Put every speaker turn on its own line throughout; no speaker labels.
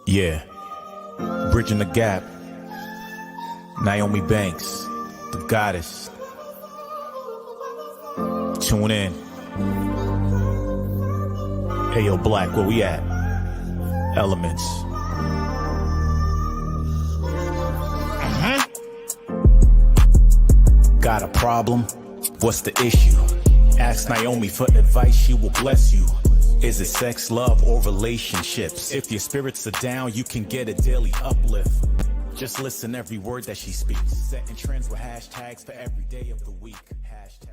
Yeah, bridging the gap. Nyomi Banks, the goddess. Tune in. Hey yo, Black, where we at? Elements. Got a problem? What's the issue? Ask Nyomi for advice, she will bless you. Is it sex, love, or relationships? If your spirits are down, you can get a daily uplift. Just listen every word that she speaks. Setting trends with hashtags for every day of the week. Hashtag.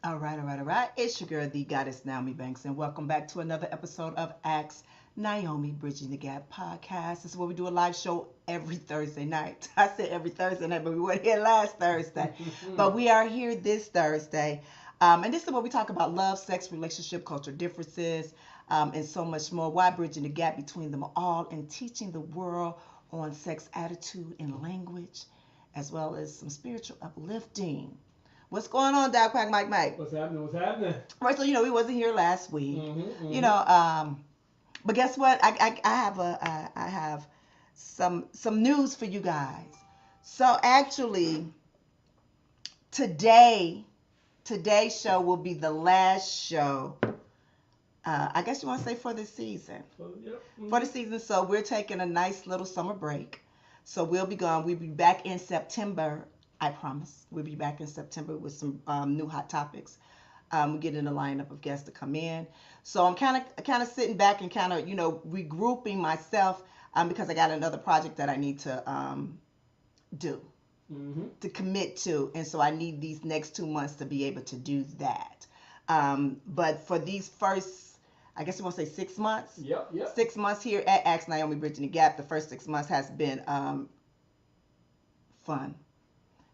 All right. It's your girl, the goddess Nyomi Banks, and welcome back to another episode of Ask Nyomi Bridging the Gap podcast. This is where we do a live show every Thursday night. I said every Thursday night, but we weren't here last Thursday. But we are here this Thursday. And this is where we talk about love, sex, relationship, culture differences, and so much more. Why bridging the gap between them all and teaching the world on sex attitude and language, as well as some spiritual uplifting. What's going on, Doc Quack Mike?
What's happening?
Right, so we wasn't here last week. But guess what? I have some news for you guys. So actually, today's show will be the last show. I guess you want to say for the season. For the season, so we're taking a nice little summer break. So we'll be gone. We'll be back in September. I promise. We'll be back in September with some new hot topics. We're getting a lineup of guests to come in. So I'm kind of sitting back and kind of regrouping myself because I got another project that I need to do. To commit to, and so I need these next 2 months to be able to do that. But for these first, I guess you want to say 6 months.
Yep.
6 months here at Ask Nyomi Bridging the Gap. The first 6 months has been fun.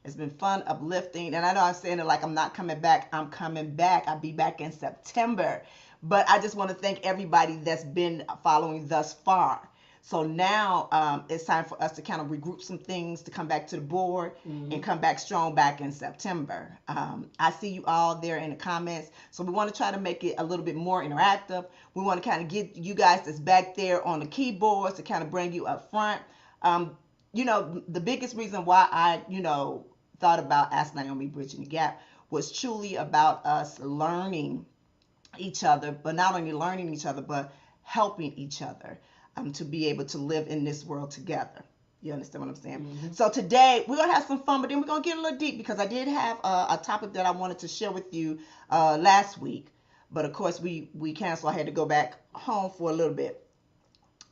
It's been fun, uplifting, and I know I'm saying it like I'm not coming back. I'm coming back. I'll be back in September. But I just want to thank everybody that's been following thus far. So now it's time for us to kind of regroup some things, to come back to the board and come back strong back in September. I see you all there in the comments. So we want to try to make it a little bit more interactive. We want to kind of get you guys that's back there on the keyboards to kind of bring you up front. The biggest reason why I, thought about Ask Nyomi Bridging the Gap was truly about us learning each other, but not only learning each other, but helping each other. To be able to live in this world together. You understand what I'm saying? So today we're going to have some fun, but then we're going to get a little deep because I did have a topic that I wanted to share with you last week. But of course we canceled. I had to go back home for a little bit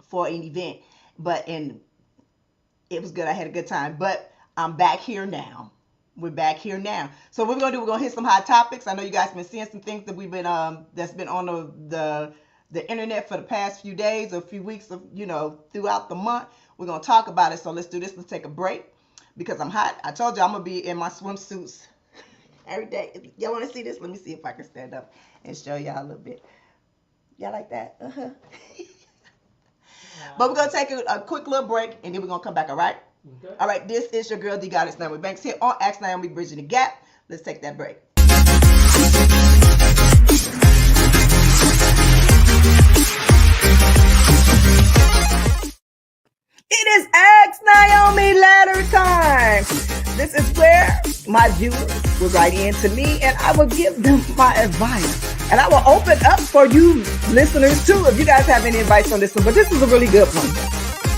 for an event. And it was good. I had a good time. But I'm back here now. We're back here now. So what we're going to do, we're going to hit some hot topics. I know you guys have been seeing some things that we've been that's been on the internet for the past few days or a few weeks of, throughout the month. We're going to talk about it. So let's do this. Let's take a break because I'm hot. I told you I'm going to be in my swimsuits every day. Y'all want to see this? Let me see if I can stand up and show y'all a little bit. Y'all like that? But we're going to take a quick little break and then we're going to come back, all right?
Okay.
All right, this is your girl, the goddess Nyomi Banks here on Ask Nyomi Bridging the Gap. Let's take that break. It is Ask Nyomi Ladder time. This is where my viewers will write in to me and I will give them my advice. And I will open up for you listeners too if you guys have any advice on this one. But this is a really good one.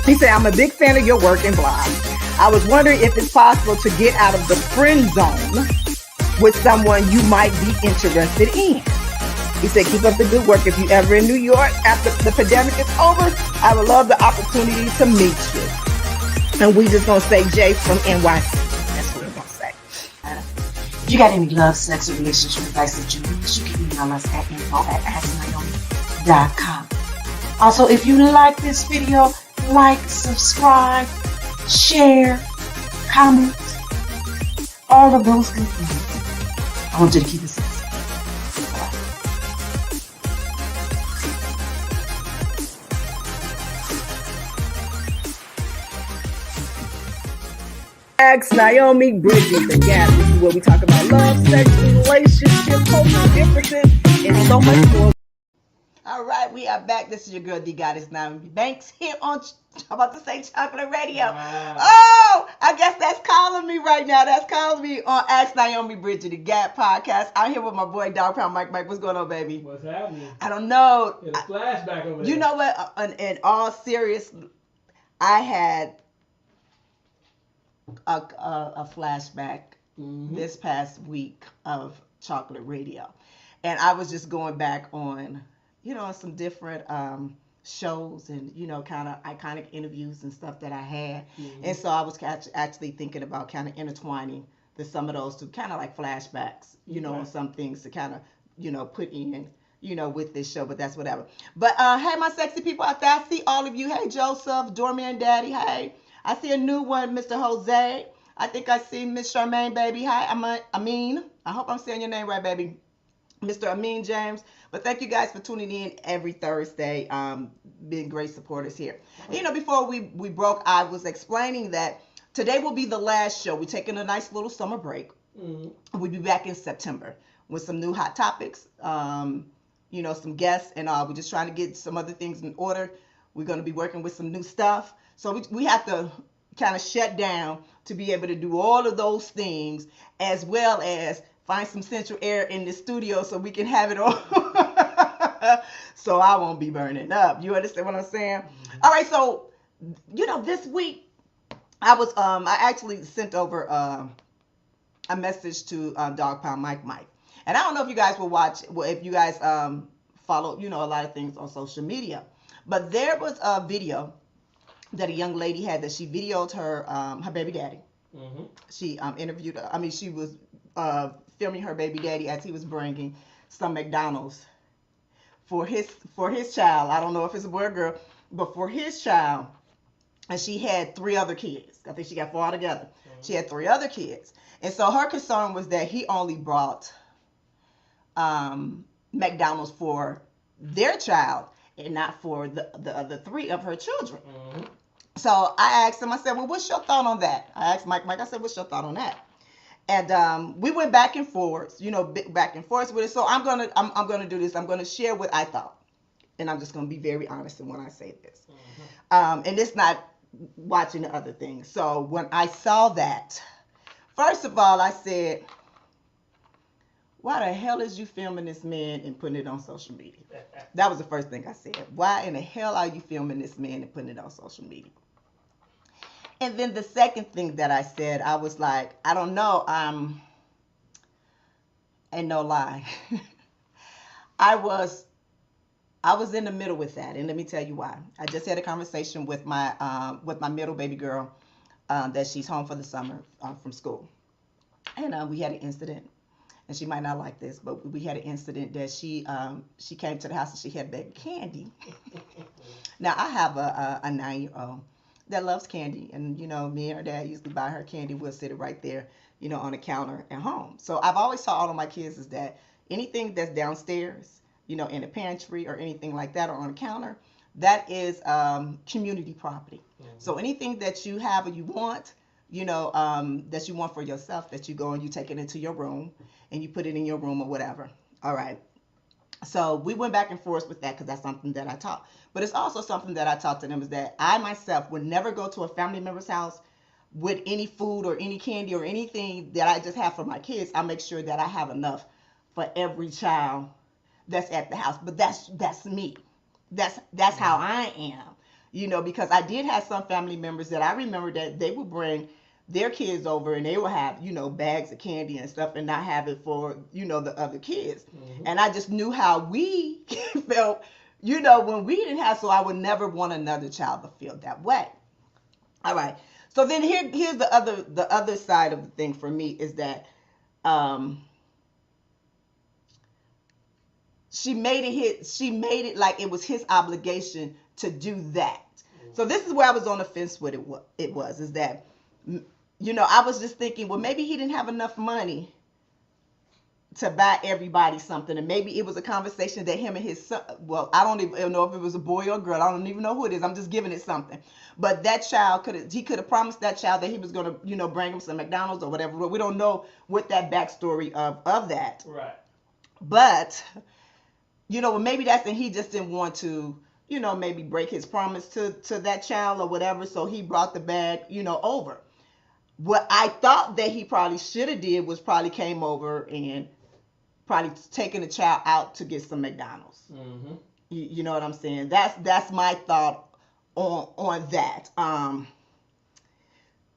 He said, I'm a big fan of your work and blog. I was wondering if it's possible to get out of the friend zone with someone you might be interested in. He said, keep up the good work. If you're ever in New York after the pandemic is over, I would love the opportunity to meet you. And we just going to say Jay from NYC. That's what we're going to say. If you got any love, sex, or relationship advice that you need, you can email us at info@asknyomi.com. Also, if you like this video, like, subscribe, share, comment, all of those good things. I want you to keep it simple. Ask Nyomi Bridging the Gap. This is where we talk about love, sex, relationship, cultural differences, and so much more. All right, We are back. This is your girl, the Goddess Nyomi Banks, here on, I'm about to say Chocolate Radio.
Wow.
Oh, I guess that's calling me right now. That's calling me on Ask Nyomi Bridget the Gap podcast. I'm here with my boy, Dog Pound Mike. Mike, what's going on, baby?
What's happening?
I don't know.
It's a flashback over there.
You know what? In all serious, I had a flashback this past week of Chocolate Radio. And I was just going back on, some different shows and, kind of iconic interviews and stuff that I had. And so I was actually thinking about kind of intertwining some of those to kind of like flashbacks, on some things to kind of, put in, with this show, but that's whatever. But hey, my sexy people out there, I see all of you. Hey, Joseph, Doorman Daddy. Hey, I see a new one, Mr. Jose. I think I see Miss Charmaine, baby. Hi, I'm Amin. I hope I'm saying your name right, baby. Mr. Amin James. But thank you guys for tuning in every Thursday. Being great supporters here. Before we broke, I was explaining that today will be the last show. We're taking a nice little summer break. We'll be back in September with some new hot topics, some guests, and we're just trying to get some other things in order. We're going to be working with some new stuff. So we have to kind of shut down to be able to do all of those things, as well as find some central air in the studio so we can have it all. So I won't be burning up. You understand what I'm saying? All right. So, this week I actually sent over a message to Dog Pound Mike. And I don't know if you guys will watch, if you guys follow, a lot of things on social media. But there was a video that a young lady had that she videoed her baby daddy. She interviewed, she was filming her baby daddy as he was bringing some McDonald's for his child. I don't know if it's a boy or girl, but for his child. And she had 3 other kids. I think she got 4 altogether. She had 3 other kids. And so her concern was that he only brought McDonald's for their child and not for the other 3 of her children. So I asked him, I said, well, what's your thought on that? I asked Mike, I said, what's your thought on that? And we went back and forth, back and forth with it. So I'm gonna do this. I'm gonna share what I thought, and I'm just gonna be very honest in when I say this. And it's not watching the other things. So when I saw that, first of all, I said, why the hell is you filming this man and putting it on social media? That was the first thing I said. Why in the hell are you filming this man and putting it on social media? And then the second thing that I said, I was like, I don't know, and no lie. I was in the middle with that, and let me tell you why. I just had a conversation with my middle baby girl that she's home for the summer from school. And we had an incident, and she might not like this, but we had an incident that she came to the house and she had baby candy. Now, I have a 9-year-old that loves candy, and me and her dad usually buy her candy. We'll sit it right there, on the counter at home. So I've always taught all of my kids is that anything that's downstairs, in the pantry or anything like that, or on the counter, that is community property. So anything that you have or you want, that you want for yourself, that you go and you take it into your room and you put it in your room or whatever. All right. So we went back and forth with that because that's something that I taught. But it's also something that I taught to them is that I myself would never go to a family member's house with any food or any candy or anything that I just have for my kids. I make sure that I have enough for every child that's at the house. But that's me. That's how I am. Because I did have some family members that I remember that they would bring their kids over and they would have, bags of candy and stuff and not have it for, the other kids. And I just knew how we felt, when we didn't have, so I would never want another child to feel that way. All right. So then here's the other side of the thing for me is that she made it like it was his obligation to do that. So this is where I was on the fence with it was is that I was just thinking, well, maybe he didn't have enough money to buy everybody something. And maybe it was a conversation that him and his son, well, I don't even know if it was a boy or a girl. I don't even know who it is. I'm just giving it something. But that child could have promised that child that he was going to, bring him some McDonald's or whatever. But we don't know what that backstory of that.
Right.
But maybe that's, and he just didn't want to, maybe break his promise to that child or whatever. So he brought the bag, over. What I thought that he probably should have did was probably came over and probably taken the child out to get some McDonald's.
Mm-hmm.
You know what I'm saying? That's my thought on that.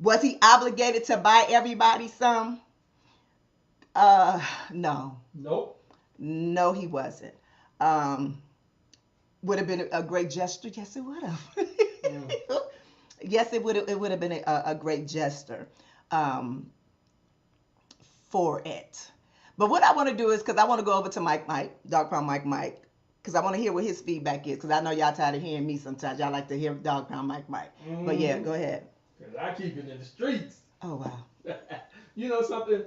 Was he obligated to buy everybody some? No.
Nope.
No, he wasn't. Would have been a great gesture. Yes, it would have. Yes, it would have. It would have been a great gesture for it. But what I want to do is, because I want to go over to Mike, Dog Pound Mike, because I want to hear what his feedback is. Because I know y'all tired of hearing me sometimes. Y'all like to hear Dog Pound Mike.
Mm-hmm.
But yeah, go ahead.
Because I keep it in the streets.
Oh wow.
You know something?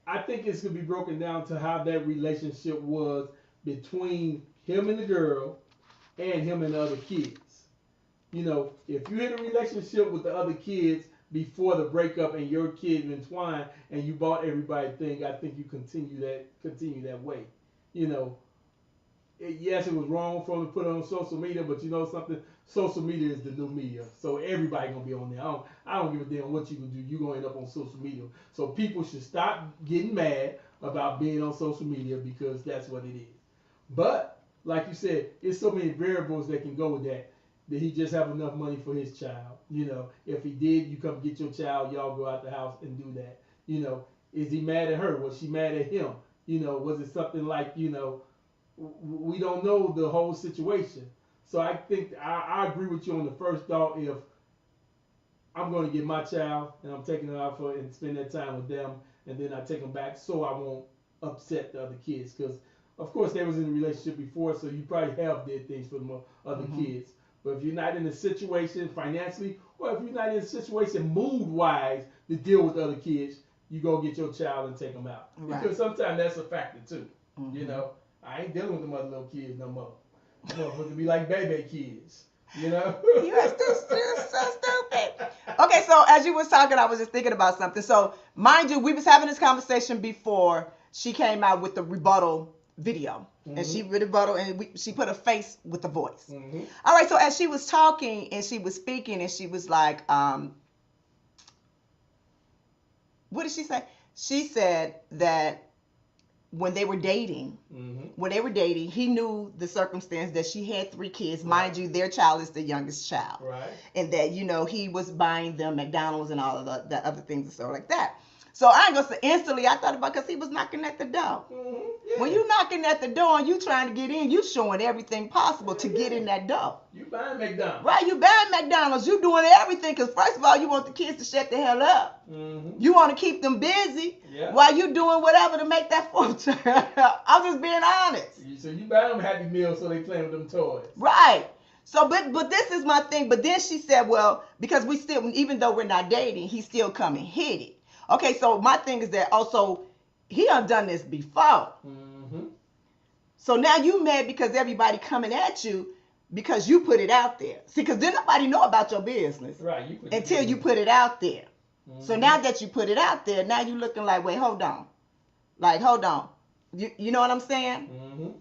I think it's gonna be broken down to how that relationship was between him and the girl, and him and the other kids. If you had a relationship with the other kids before the breakup and your kids entwined and you bought everybody thing, I think you continue that way. Yes, it was wrong for them to put it on social media, but you know something? Social media is the new media, so everybody gonna be on there. I don't give a damn what you can do. You gonna end up on social media. So people should stop getting mad about being on social media because that's what it is. But like you said, it's so many variables that can go with that. Did he just have enough money for his child? If he did, you come get your child, y'all go out the house and do that. Is he mad at her? Was she mad at him? Was it something like, we don't know the whole situation. So I think I agree with you on the first thought. If I'm going to get my child and I'm taking her out and spend that time with them, and then I take them back so I won't upset the other kids. Because, of course, they was in a relationship before, so you probably have did things for the other kids. But if you're not in a situation financially, or if you're not in a situation mood-wise to deal with other kids, you go get your child and take them out. Right. Because sometimes that's a factor, too. I ain't dealing with them other little kids no more. Motherfuckers be like baby kids. You are
so stupid. Okay, so as you was talking, I was just thinking about something. So, mind you, we was having this conversation before she came out with the rebuttal video. And she rebuttal, and she put a face with the voice. All right, so as she was talking and she was speaking and she was like, what did she say? She said that when they were dating, he knew the circumstance that she had 3 kids. Right. Mind you, their child is the youngest child.
Right.
And that, he was buying them McDonald's and all of the other things and stuff like that. So I ain't gonna say instantly, I thought about, because he was knocking at the door. Yeah. When you knocking at the door and you trying to get in, you showing everything possible to get in that door.
You buying McDonald's.
Right, you buying McDonald's. You doing everything, because first of all, you want the kids to shut the hell up. You want to keep them busy while you doing whatever to make that fortune. I'm just being honest.
So you buy them Happy Meals so they play with them toys.
Right. So, but this is my thing. But then she said, well, because we still, even though we're not dating, he still come and hit it. Okay, so my thing is that also, he done this before. So now you mad because everybody coming at you because you put it out there. See, because then nobody know about your business.
Right.
Until you put it out there. So now that you put it out there, now you looking like, wait, hold on. Like, hold on. You know what I'm saying?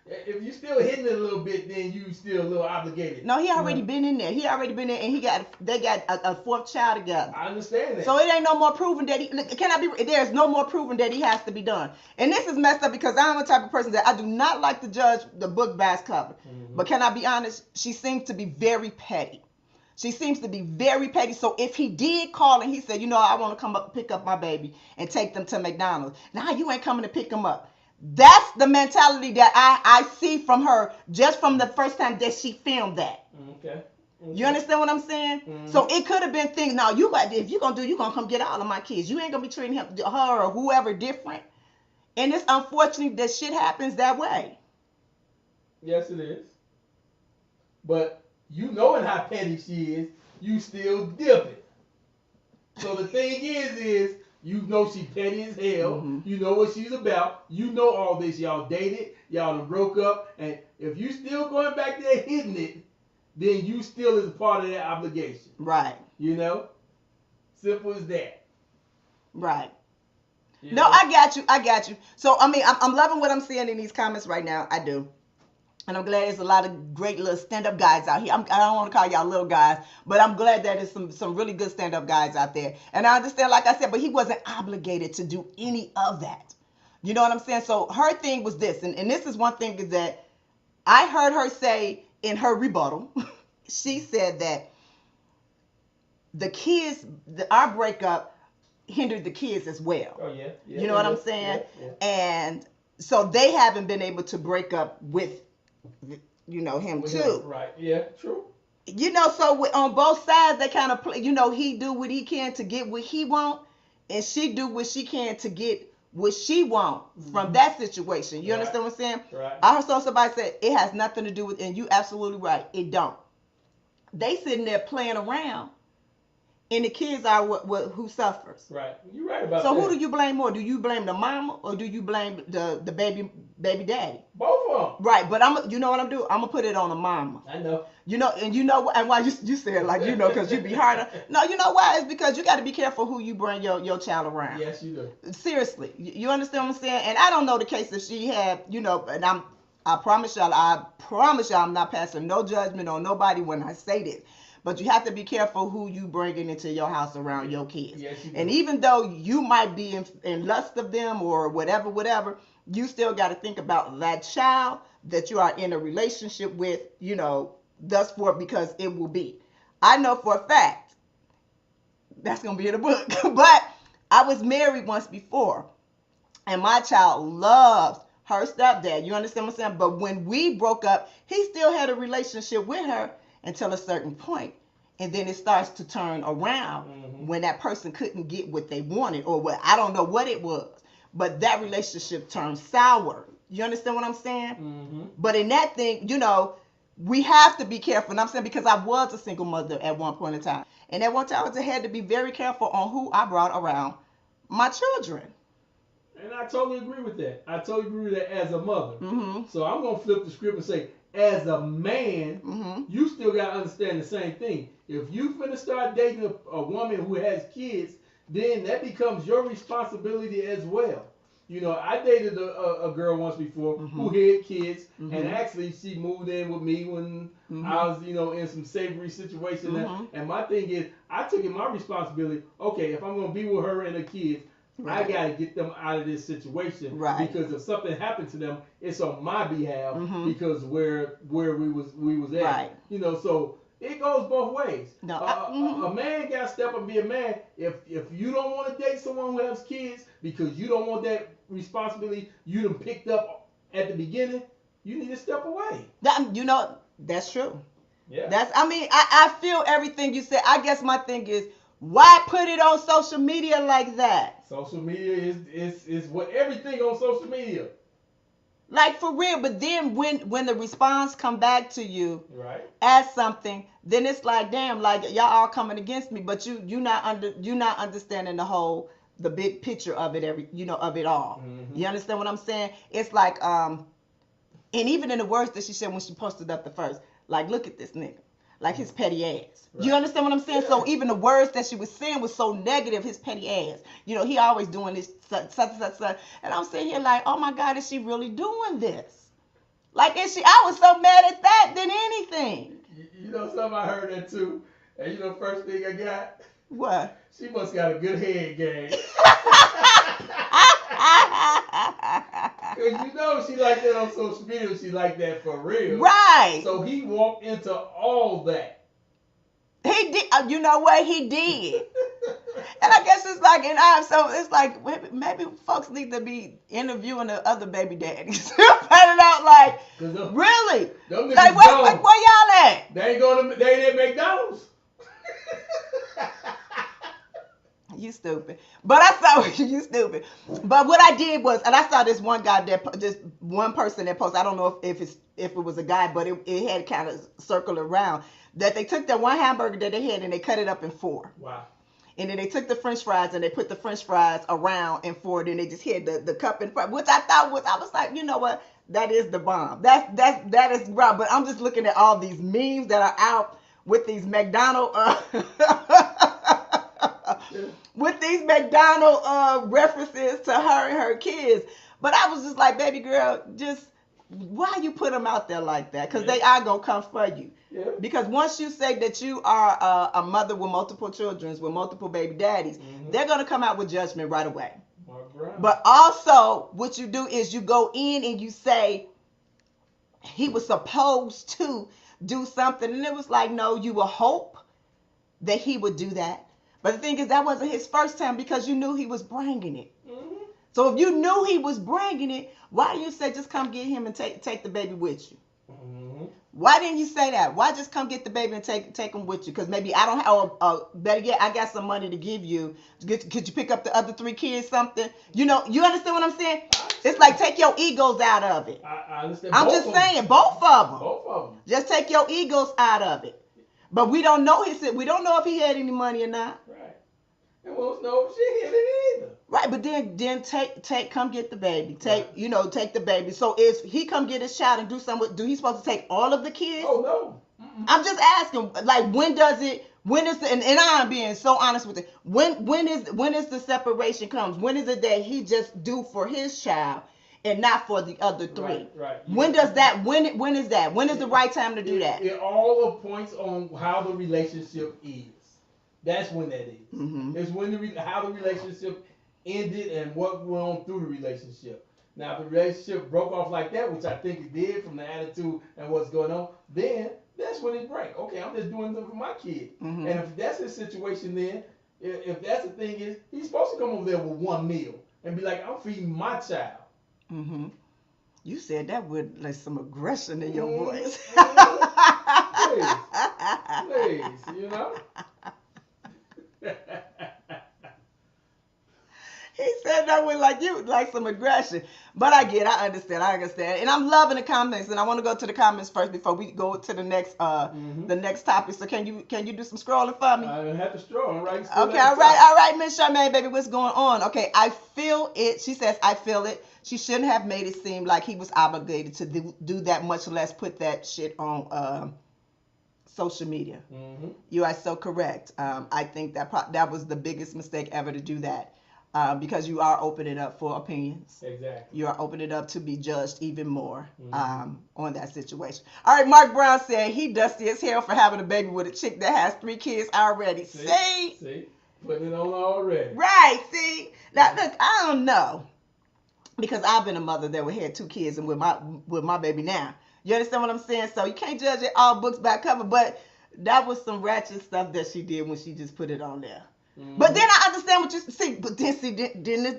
If you still hitting it a little bit, then you still a little obligated.
No, he already been in there. He already been in, and they got a 4th child together.
I understand that.
So it ain't no more proving that there's no more proving that he has to be done. And this is messed up because I'm the type of person that I do not like to judge the book by its cover. But can I be honest? She seems to be very petty. So if he did call and he said, I want to come up and pick up my baby and take them to McDonald's. Now you ain't coming to pick them up. That's the mentality that I see from her just from the first time that she filmed that. Okay. You understand what I'm saying? So it could have been things. Now if you're gonna come get all of my kids. You ain't gonna be treating her or whoever different. And it's unfortunate that shit happens that way.
Yes, it is. But knowing how petty she is, you still dip it. So the thing is. You know she petty as hell. You know what she's about. You know all this. Y'all dated. Y'all done broke up. And if you still going back there hitting it, then you still is a part of that obligation.
Right.
Simple as that.
Right.
You
No,
know?
I got you. So I mean, I'm loving what I'm seeing in these comments right now. I do. And I'm glad there's a lot of great little stand-up guys out here. I don't want to call y'all little guys, but I'm glad that there's some really good stand-up guys out there. And I understand, like I said, but he wasn't obligated to do any of that. You know what I'm saying? So her thing was this, and this is one thing is that I heard her say in her rebuttal. She said that the kids, our breakup hindered the kids as well.
Oh yeah.
You know what I'm saying?
Yeah.
And so they haven't been able to break up with, you know, him
With
too.
him, right. Yeah. True.
You know, so on both sides they kind of play. You know, he do what he can to get what he want, and she do what she can to get what she want from that situation. You understand what I'm saying?
Right.
I heard somebody say it has nothing to do with, and you absolutely right. It don't. They sitting there playing around, and the kids are who suffers.
Right. You're right about
So
that.
who do you blame more? Do you blame the mama or do you blame the baby daddy?
Both of them.
Right, but you know what I'm doing? I'm gonna put it on the mama.
I know.
You know, and you know, and why you said like you know, because you be harder. No, you know why? It's because you got to be careful who you bring your child around.
Yes, you do.
Seriously, you understand what I'm saying? And I don't know the case if she had, you know, and I promise y'all, I'm not passing no judgment on nobody when I say this. But you have to be careful who you bringing into your house around your kids.
Yes, you do.
And even though you might be in lust of them or whatever, you still got to think about that child that you are in a relationship with, you know, thus for because it will be. I know for a fact that's going to be in the book. But I was married once before, and my child loves her stepdad. You understand what I'm saying? But when we broke up, he still had a relationship with her until a certain point. And then it starts to turn around when that person couldn't get what they wanted or what, I don't know what it was. But that relationship turned sour. You understand what I'm saying? But in that thing, you know, we have to be careful. And I'm saying because I was a single mother at one point in time. And at one time I had to be very careful on who I brought around my children.
And I totally agree with that. I totally agree with that as a mother. So I'm going to flip the script and say, as a man, you still got to understand the same thing. If you finna start dating a woman who has kids, then that becomes your responsibility as well. You know, I dated a girl once before who had kids, and actually she moved in with me when I was, you know, in some savory situation. And my thing is, I took it my responsibility. Okay, if I'm gonna be with her and the kids, I gotta get them out of this situation because if something happened to them, it's on my behalf because where we was at.
Right.
You know, so it goes both ways.
No,
a man got to step up and be a man. If you don't want to date someone who has kids because you don't want that responsibility you done picked up at the beginning, you need to step away.
You know, that's true.
Yeah.
I feel everything you said. I guess my thing is, why put it on social media like that?
Social media is what everything on social media.
Like for real, but then when the response come back to you
right
as something, then it's like, damn, like y'all all coming against me, but you not understanding the big picture of it of it all. You understand what I'm saying? It's like and even in the words that she said when she posted up the first, like, look at this nigga. Like his petty ass. Right. You understand what I'm saying? Yeah. So even the words that she was saying was so negative, his petty ass. You know, he always doing this, such. And I'm sitting here like, oh my God, is she really doing this? Like, is she? I was so mad at that than anything.
You know something, I heard that too. And you know first thing I got?
What?
She must got a good head game. Because you know she like that on social media. She like that for real.
Right.
So he walked into all that.
He did. You know what? He did. And I guess it's like, so it's like maybe folks need to be interviewing the other baby daddies. Finding out like, really? Like where y'all at?
They ain't at McDonald's.
You stupid. But I saw you stupid. But what I did was, and I saw this one guy just one person that posted. I don't know if it was a guy, but it had kind of circled around that they took that one hamburger that they had and they cut it up in 4.
Wow.
And then they took the French fries and they put the French fries around in 4. Then they just hid the cup in front, which I thought I was like, you know what? That is the bomb. That is right. But I'm just looking at all these memes that are out with these McDonald's. with these McDonald references to her and her kids. But I was just like, baby girl, just why you put them out there like that? Because they are gonna come for you.
Yeah.
Because once you say that you are a mother with multiple children, with multiple baby daddies, they're gonna come out with judgment right away. But also, what you do is you go in and you say he was supposed to do something, and it was like, no, you will hope that he would do that. But the thing is, that wasn't his first time because you knew he was bringing it. So if you knew he was bringing it, why didn't you say just come get him and take the baby with you? Why didn't you say that? Why just come get the baby and take him with you? Because maybe I don't have, better yet, I got some money to give you. Could you pick up the other 3 kids something? You know, you understand what I'm saying? It's like take your egos out of it.
I understand.
I'm just saying, both of them.
Both of them.
Just take your egos out of it. But we don't know we don't know if he had any money or not.
Right. And we don't know if she had it either.
Right, but then come get the baby. Take the baby. So if he come get his child and do something, do he supposed to take all of the kids?
Oh no.
I'm just asking, like, when is the, and I'm being so honest with it. When is the separation comes? When is it that he just do for his child and not for the other 3?
Right.
When does that? When is that? When is the right time to do that?
It all points on how the relationship is. That's when that is. It's when how the relationship ended and what went on through the relationship. Now, if the relationship broke off like that, which I think it did from the attitude and what's going on, then that's when it breaks. Okay, I'm just doing something for my kid. And if that's his situation, then if that's the thing is, he's supposed to come over there with 1 meal and be like, I'm feeding my child.
You said that with like some aggression in your voice.
Please, you know.
He said that with like some aggression. But I understand. And I'm loving the comments, and I want to go to the comments first before we go to the next topic. So can you do some scrolling for me?
I have to scroll, right?
Okay, all right, Miss Charmaine, baby, what's going on? Okay, I feel it. She says, I feel it. She shouldn't have made it seem like he was obligated to do that, much less put that shit on social media. You are so correct. I think that was the biggest mistake ever to do that. Because you are opening up for opinions.
Exactly.
You are opening up to be judged even more on that situation. All right, Mark Brown said he dusty as hell for having a baby with a chick that has 3 kids already. See?
Putting it on already.
Right, see? Now, look, I don't know. Because I've been a mother that had 2 kids and with my baby now. You understand what I'm saying? So you can't judge it all books by cover, but that was some ratchet stuff that she did when she just put it on there. But then I understand what you see. But then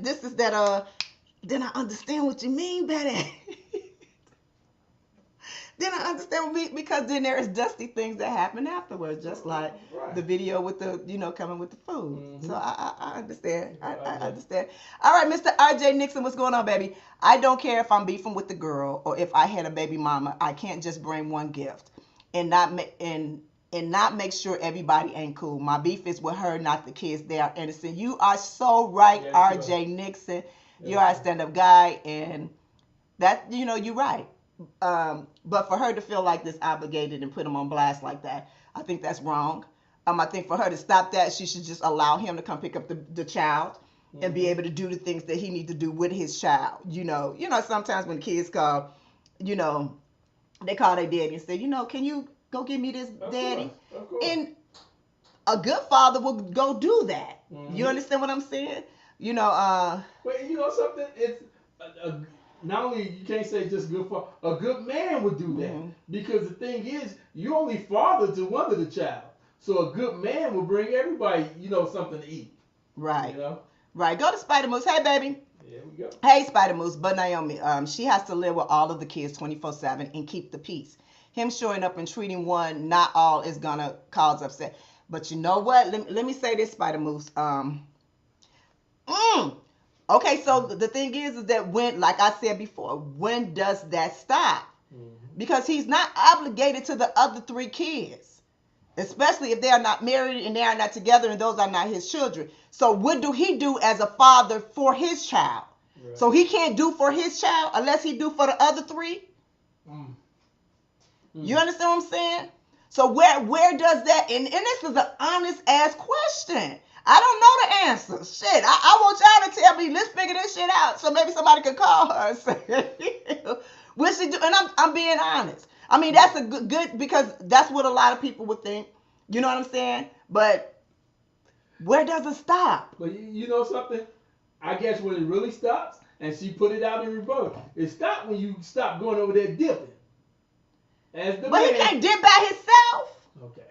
this is that then I understand what you mean by that. Then I understand because then there is dusty things that happen afterwards, just like the video with the coming with the food. So I understand. I understand. All right, Mr. RJ Nixon, what's going on, baby? I don't care if I'm beefing with the girl or if I had a baby mama. I can't just bring one gift and not make sure everybody ain't cool. My beef is with her, not the kids. They are innocent. You are so right, RJ Nixon. You are a stand-up guy, and that, you're right. But for her to feel like this obligated and put him on blast like that, I think that's wrong. I think for her to stop that, she should just allow him to come pick up the child and be able to do the things that he needs to do with his child. Sometimes when kids call, they call their daddy and say, can you go get me this, daddy?
Of course.
And a good father will go do that. You understand what I'm saying?
But you know something? It's not only you can't say just good father, a good man would do that. Because the thing is, you only father to one of the child. So a good man will bring everybody, something to eat.
Right. Right. Go to Spider Moose. Hey, baby.
There we go.
Hey, Spider Moose. But Nyomi, she has to live with all of the kids 24/7 and keep the peace. Him showing up and treating one, not all, is gonna cause upset. But you know what? Let me say this, Spider Moose. Okay, so the thing is that when, like I said before, when does that stop? Because he's not obligated to the other 3 kids, especially if they are not married and they are not together and those are not his children. So what do he do as a father for his child? Right. So he can't do for his child unless he do for the other 3? You understand what I'm saying? So where does that, and this is an honest ass question. I don't know the answer. Shit, I want y'all to tell me. Let's figure this shit out. So maybe somebody could call her and say, "What she do?" And I'm being honest. I mean, that's a good because that's what a lot of people would think. You know what I'm saying? But where does it stop?
But you know something? I guess when it really stops, and she put it out in rebuttal, it stopped when you stop going over there dipping. As the
But
man,
he can't dip by himself.
Okay.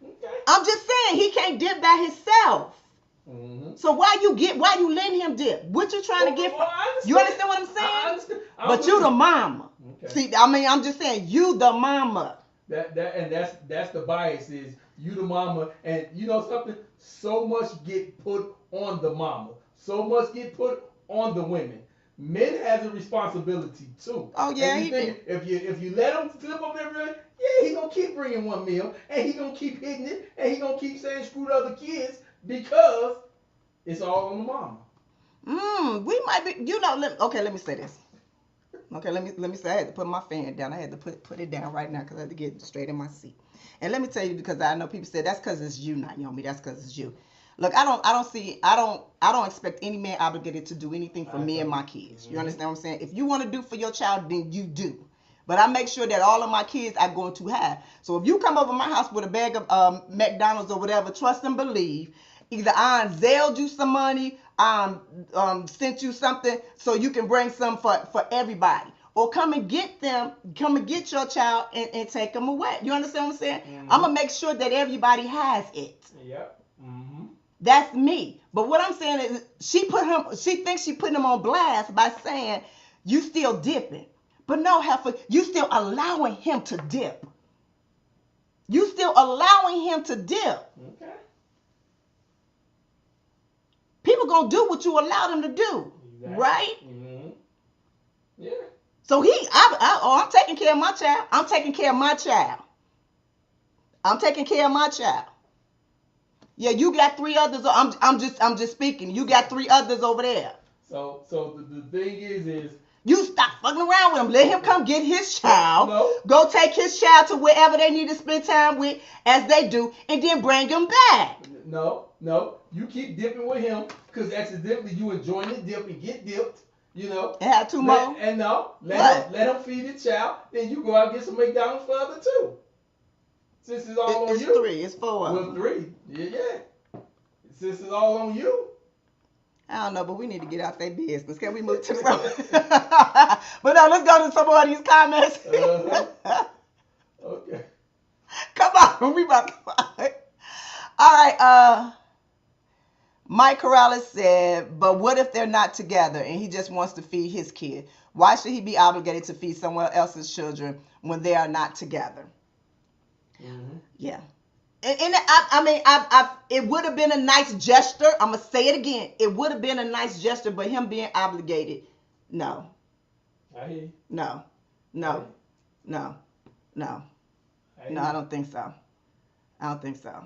Okay.
I'm just saying he can't dip by himself.
Mm-hmm.
So why you letting him dip? What you trying to get from? You understand what I'm saying?
I understand.
But you the mama.
Okay.
See, I mean, I'm just saying you the mama.
That's the bias is you the mama, and you know something. So much get put on the mama. So much get put on the women. Men has a responsibility too.
Oh yeah,
and you think if you let him slip up there, yeah, he gonna keep bringing one meal, and he gonna keep hitting it, and he gonna keep saying screw the other kids because it's all on the mama.
We might be. You know. Let me say this. Okay, let me say. I had to put my fan down. I had to put it down right now because I had to get straight in my seat. And let me tell you, because I know people say that's because it's you, not Nyomi. That's because it's you. Look, I don't expect any man obligated to do anything for me and my kids. You understand what I'm saying? If you want to do for your child, then you do. But I make sure that all of my kids are going to have. So if you come over my house with a bag of McDonald's or whatever, trust and believe. Either I Zelled you some money, sent you something so you can bring some for everybody. Or come and get your child and take them away. You understand what I'm saying? Mm-hmm. I'm going to make sure that everybody has it.
Yep. Mm-hmm.
That's me. But what I'm saying is she thinks she putting him on blast by saying you still dipping. But no, heifer, you still allowing him to dip. You still allowing him to dip. Okay. People gonna do what you allow them to do, exactly. Right? Mm-hmm. Yeah. So I'm taking care of my child. I'm taking care of my child. I'm taking care of my child. Yeah, you got 3 others. I'm just speaking. You got 3 others over there.
So the thing is
you stop fucking around with him. Let him come get his child.
No.
Go take his child to wherever they need to spend time with, as they do, and then bring him back.
No. You keep dipping with him because accidentally you enjoying the dip and get dipped. You know.
And have 2 more.
And let him feed the child. Then you go out and get some McDonald's for the other 2. Since it's all on you.
It's 3. It's 4.
Well, 3. Yeah. Since it's all on you.
I don't know, but we need to get out their business. Can we move to the But no, let's go to some of these comments.
Okay.
Come on, we about to. All right. Mike Corrales said, but what if they're not together and he just wants to feed his kid? Why should he be obligated to feed someone else's children when they are not together? Mm-hmm. Yeah. And it would have been a nice gesture. I'm going to say it again. It would have been a nice gesture, but him being obligated, no.
I hear you.
No. I don't think so. I don't think so.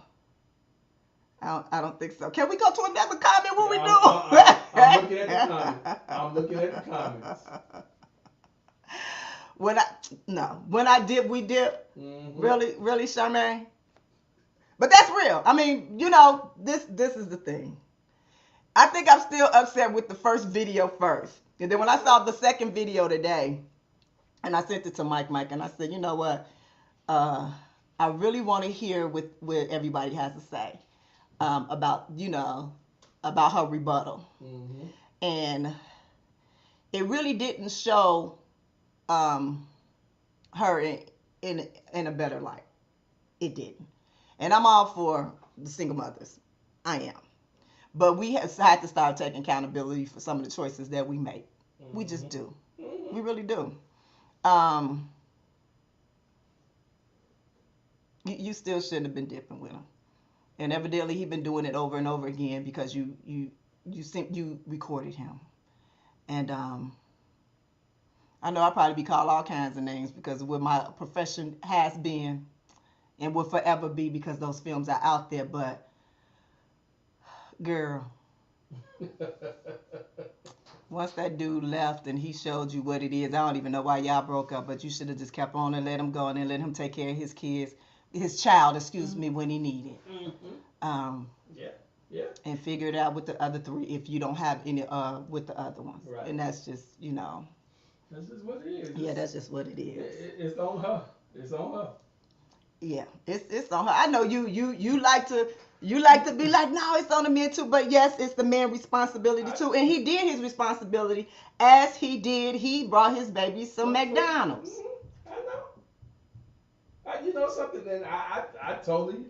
Can we go to another comment? What we doing?
I'm looking at the comments.
When I dip, we dip. Mm-hmm. Really, Charmaine? But that's real. I mean, this is the thing. I think I'm still upset with the first video first. And then when I saw the second video today, and I sent it to Mike, and I said, you know what? I really want to hear what everybody has to say about her rebuttal. Mm-hmm. And it really didn't show her in a better light. It didn't. And I'm all for the single mothers. I am. But we had to start taking accountability for some of the choices that we make. Mm-hmm. We just do. Mm-hmm. We really do. You still shouldn't have been dipping with him. And evidently he's been doing it over and over again because you recorded him. And I know I'll probably be called all kinds of names because of what my profession has been and will forever be because those films are out there. But, girl, once that dude left and he showed you what it is, I don't even know why y'all broke up, but you should have just kept on and let him go and then let him take care of his child, when he needed. Mm-hmm. Yeah.
Yeah.
And figure it out with the other three if you don't have any with the other ones.
Right.
And that's just, you know.
That's just what it is.
Yeah, that's just what it is.
It's on her. It's on her.
Yeah, it's on her. I know you like to be like, no, it's on the men too. But yes, it's the man's responsibility too. And he did his responsibility as he brought his baby some McDonald's.
I know. You know something? And I totally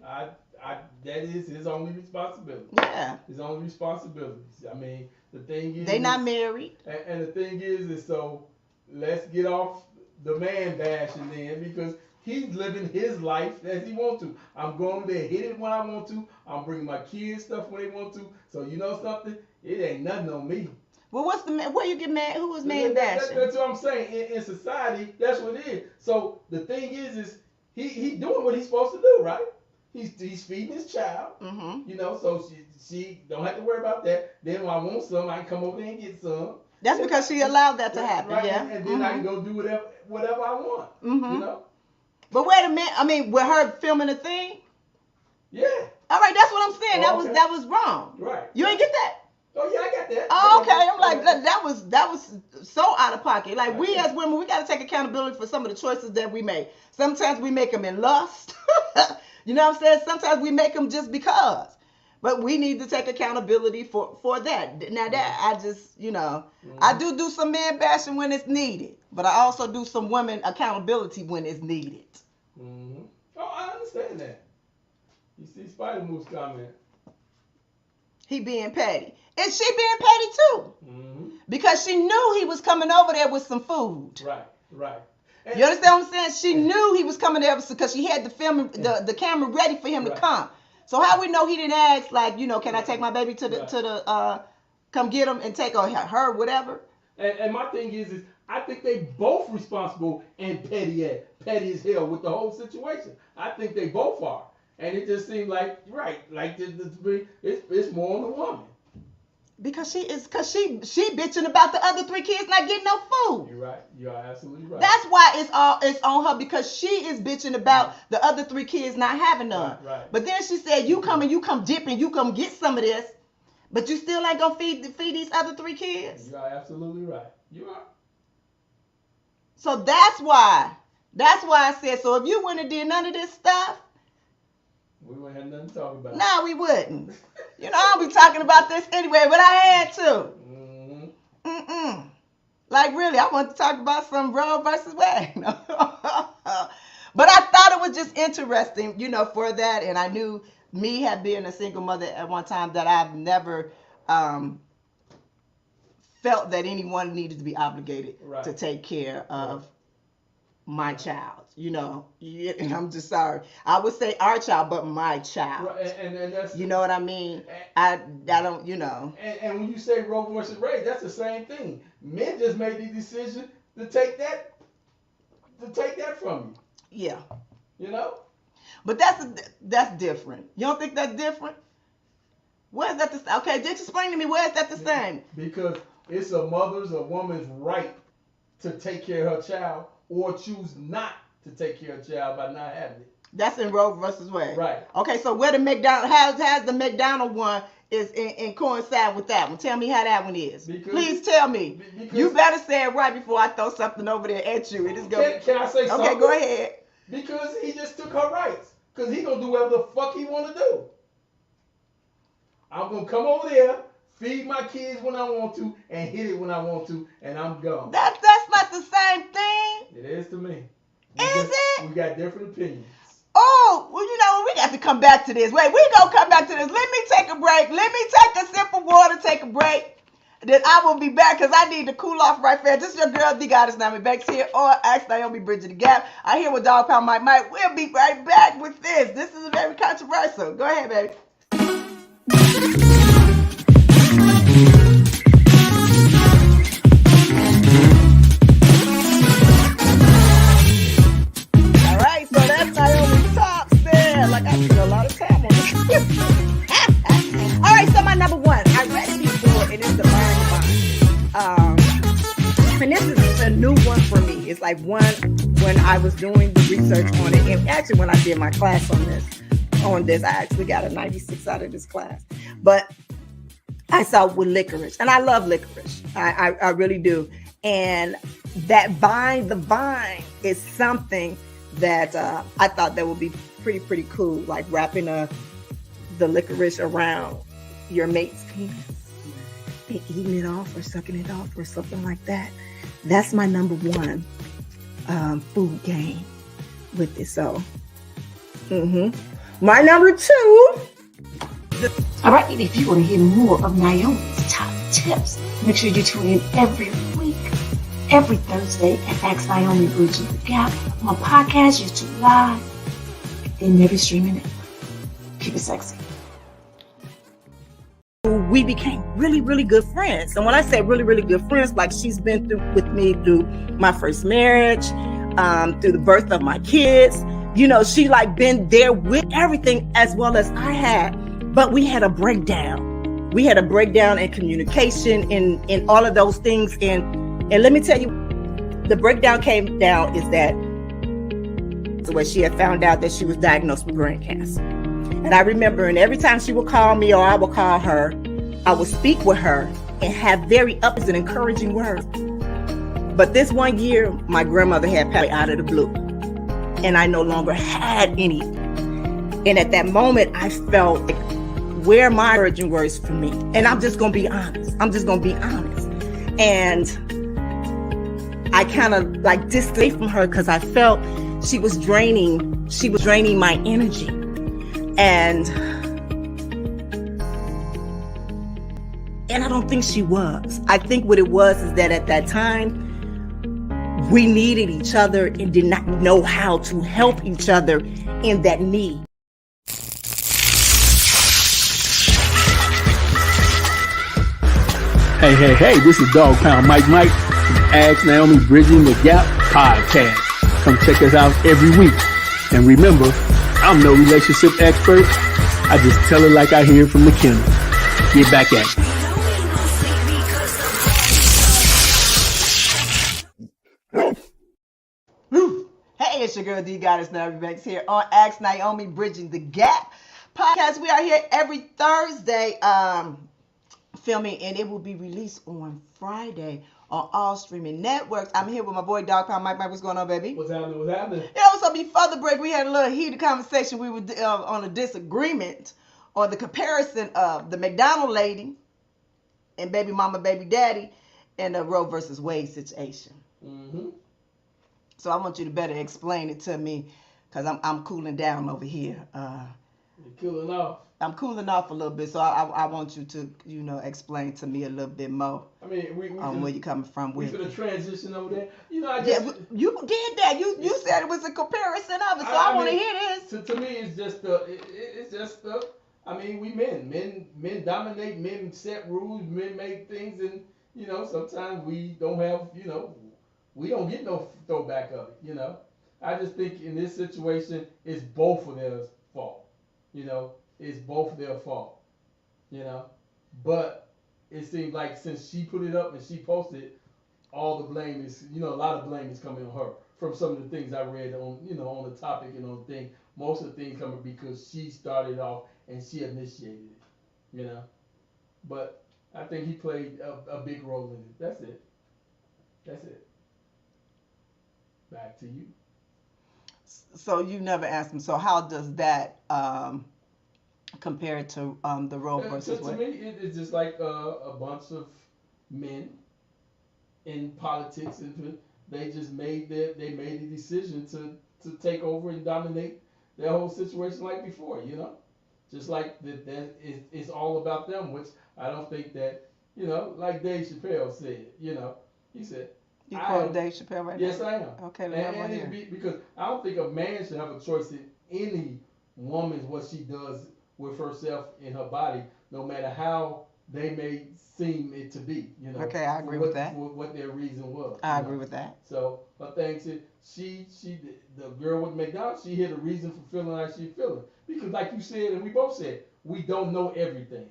that is his only responsibility.
Yeah.
His only responsibilities. I mean, the thing is
they not married.
And the thing is so let's get off the man bashing then because he's living his life as he wants to. I'm going there, hit it when I want to. I'm bringing my kids stuff when they want to. So you know something? It ain't nothing on me.
Well, what's the where you get mad? Who was man bashing?
That's what I'm saying. In society, that's what it is. So the thing is he doing what he's supposed to do, right? He's feeding his child.
Mm-hmm.
You know, so she don't have to worry about that. Then when I want some, I can come over there and get some.
That's because she allowed that to happen,
right?
yeah.
And then I can go do whatever I want.
Mm-hmm.
You know.
But wait a minute. I mean, with her filming the thing.
Yeah.
All right, that's what I'm saying.
Oh, okay.
That was wrong.
Right.
You ain't get that.
Oh yeah, I got that.
Oh, okay. I'm like that was so out of pocket. Like we as women, we got to take accountability for some of the choices that we make. Sometimes we make them in lust. You know what I'm saying? Sometimes we make them just because. But we need to take accountability for that. Now that I just, you know, I do some man bashing when it's needed, but I also do some women accountability when it's needed.
Mm-hmm. Oh, I understand that. You see Spider Moose comment.
He being petty. And she being petty too.
Mm-hmm.
Because she knew he was coming over there with some food.
Right. And
You understand what I'm saying? She knew he was coming there because she had the camera ready for him to come. So how we know he didn't ask, like, you know, can I take my baby to the come get him and take her whatever?
And my thing is I think they both responsible and petty as hell with the whole situation. I think they both are. And it just seems like it's more on the woman.
Because she bitching about the other three kids not getting no food.
You're right. You are absolutely right.
That's why it's on her, because she is bitching about the other three kids not having none.
Right.
But then she said, you come dip and you come get some of this, but you still ain't gonna feed these other three kids.
You are absolutely right. You are.
So that's why I said, so if you wouldn't have did none of this stuff,
we wouldn't have nothing to talk about.
No, we wouldn't. You know, I'll be talking about this anyway, but I had to.
Mm-hmm.
Like, really, I want to talk about some Roe versus Wade. But I thought it was just interesting, you know, for that. And I knew me had been a single mother at one time that I've never felt that anyone needed to be obligated to take care of my child, you know, and I'm just sorry. I would say our child, but my child.
Right. And that's,
you know what I mean? I don't, you know.
And when you say Roe versus Wade, that's the same thing. Men just made the decision to take that from you.
Yeah.
You know.
But that's different. You don't think that's different? Where's that the okay? Just explain to me, where's that the same?
Because it's a woman's right to take care of her child, or choose not to take care of a child by not having it.
That's in Roe versus Wade.
Right.
Okay, so where the McDonald has the McDonald one is in coincide with that one. Tell me how that one is. Please tell me. You better say it right before I throw something over there at you. It is going.
Can I say something?
Okay, go ahead.
Because he just took her rights. Because he gonna do whatever the fuck he wanna do. I'm gonna come over there, feed my kids when I want to, and hit it when I want to, and I'm gone.
That's not the same thing.
It is to me.
It?
We got different opinions.
Oh, well, you know, we got to come back to this. Wait, we gonna come back to this. Let me take a break. Let me take a sip of water, take a break. Then I will be back because I need to cool off right there. This is your girl, The Goddess Nyomi Banks here, or Ask Nyomi Bridging the Gap. I hear with Dog Pound Mike. We'll be right back with this. This is very controversial. Go ahead, baby. Like I spent a lot of time on this. All right, so my number one, I read it before, and it's the Mind. And this is a new one for me. It's like one when I was doing the research on it, and actually when I did my class on this, I actually got a 96 out of this class. But I saw with licorice, and I love licorice. I really do. And that vine, the vine, is something that I thought that would be pretty cool, like wrapping the licorice around your mate's penis and eating it off or sucking it off or something like that. That's my number one food game with it. So, my number two.
All right, if you want to hear more of Nyomi's top tips, make sure you tune in every week, every Thursday at Ask Naomi Bridging the Gap on podcast, YouTube Live, and every streaming network. Keep it sexy.
We became really good friends. And when I say really good friends, like she's been through with me through my first marriage, through the birth of my kids. You know, she like been there with everything as well as I had. But we had a breakdown. We had a breakdown in communication, in all of those things. And let me tell you, the breakdown came down is that where she had found out that she was diagnosed with brain cancer. And I remember, and every time she would call me or I would call her, I would speak with her and have very ups and encouraging words. But this one year, my grandmother had passed out of the blue, and I no longer had any. And at that moment, I felt like, where are my encouraging words for me? And I'm just gonna be honest. And I kind of like distanced from her because I felt she was draining my energy. And I don't think she was. I think what it was is that at that time, we needed each other and did not know how to help each other in that need.
Hey, this is Dog Pound Mike from Ask Naomi Bridging the Gap podcast. Come check us out every week. And remember, I'm no relationship expert. I just tell it like I hear it from the kennel. Get back at
it. Hey, it's your girl D Goddess Naomi Banks here on Ask Naomi Bridging the Gap podcast. We are here every Thursday filming, and it will be released on Friday on all streaming networks. I'm here with my boy Dog Pound Mike. Mike, what's going on, baby?
What's happening?
So before the break, we had a little heated conversation. We were on a disagreement on the comparison of the McDonald lady and baby mama, baby daddy, and the Roe versus Wade situation. So I want you to better explain it to me, because I'm cooling down over here.
You're cooling off.
I'm cooling off a little bit, so I want you to, explain to me a little bit more.
I mean,
where you coming from with
it. We finna transition over there.
You did that. You said it was a comparison of it, so I want to hear this.
To me, it's just I mean, we men dominate, men set rules, men make things, and sometimes we don't have, we don't get no throwback of it. I just think in this situation, it's both of their fault. It's both their fault, But it seems like since she put it up and she posted, all the blame is, a lot of blame is coming on her from some of the things I read on, on the topic and on the thing. Most of the things coming because she started off and she initiated it, But I think he played a big role in it. That's it. Back to you.
So you never asked him. So how does that compare to the Roe versus Wade?
To me, it's just like a bunch of men in politics, and they just made a decision to take over and dominate their whole situation like before. Just like that it's all about them, which I don't think that like Dave Chappelle said. He said.
You quote Dave Chappelle right now?
Yes, I am.
Okay, let me hear.
Because I don't think a man should have a choice in any woman's what she does with herself and her body, no matter how they may seem it to be.
Okay, I agree with that.
For what their reason was.
I agree with that.
So her thing said the girl with McDonald's, she had a reason for feeling like she's feeling, because like you said and we both said, we don't know everything.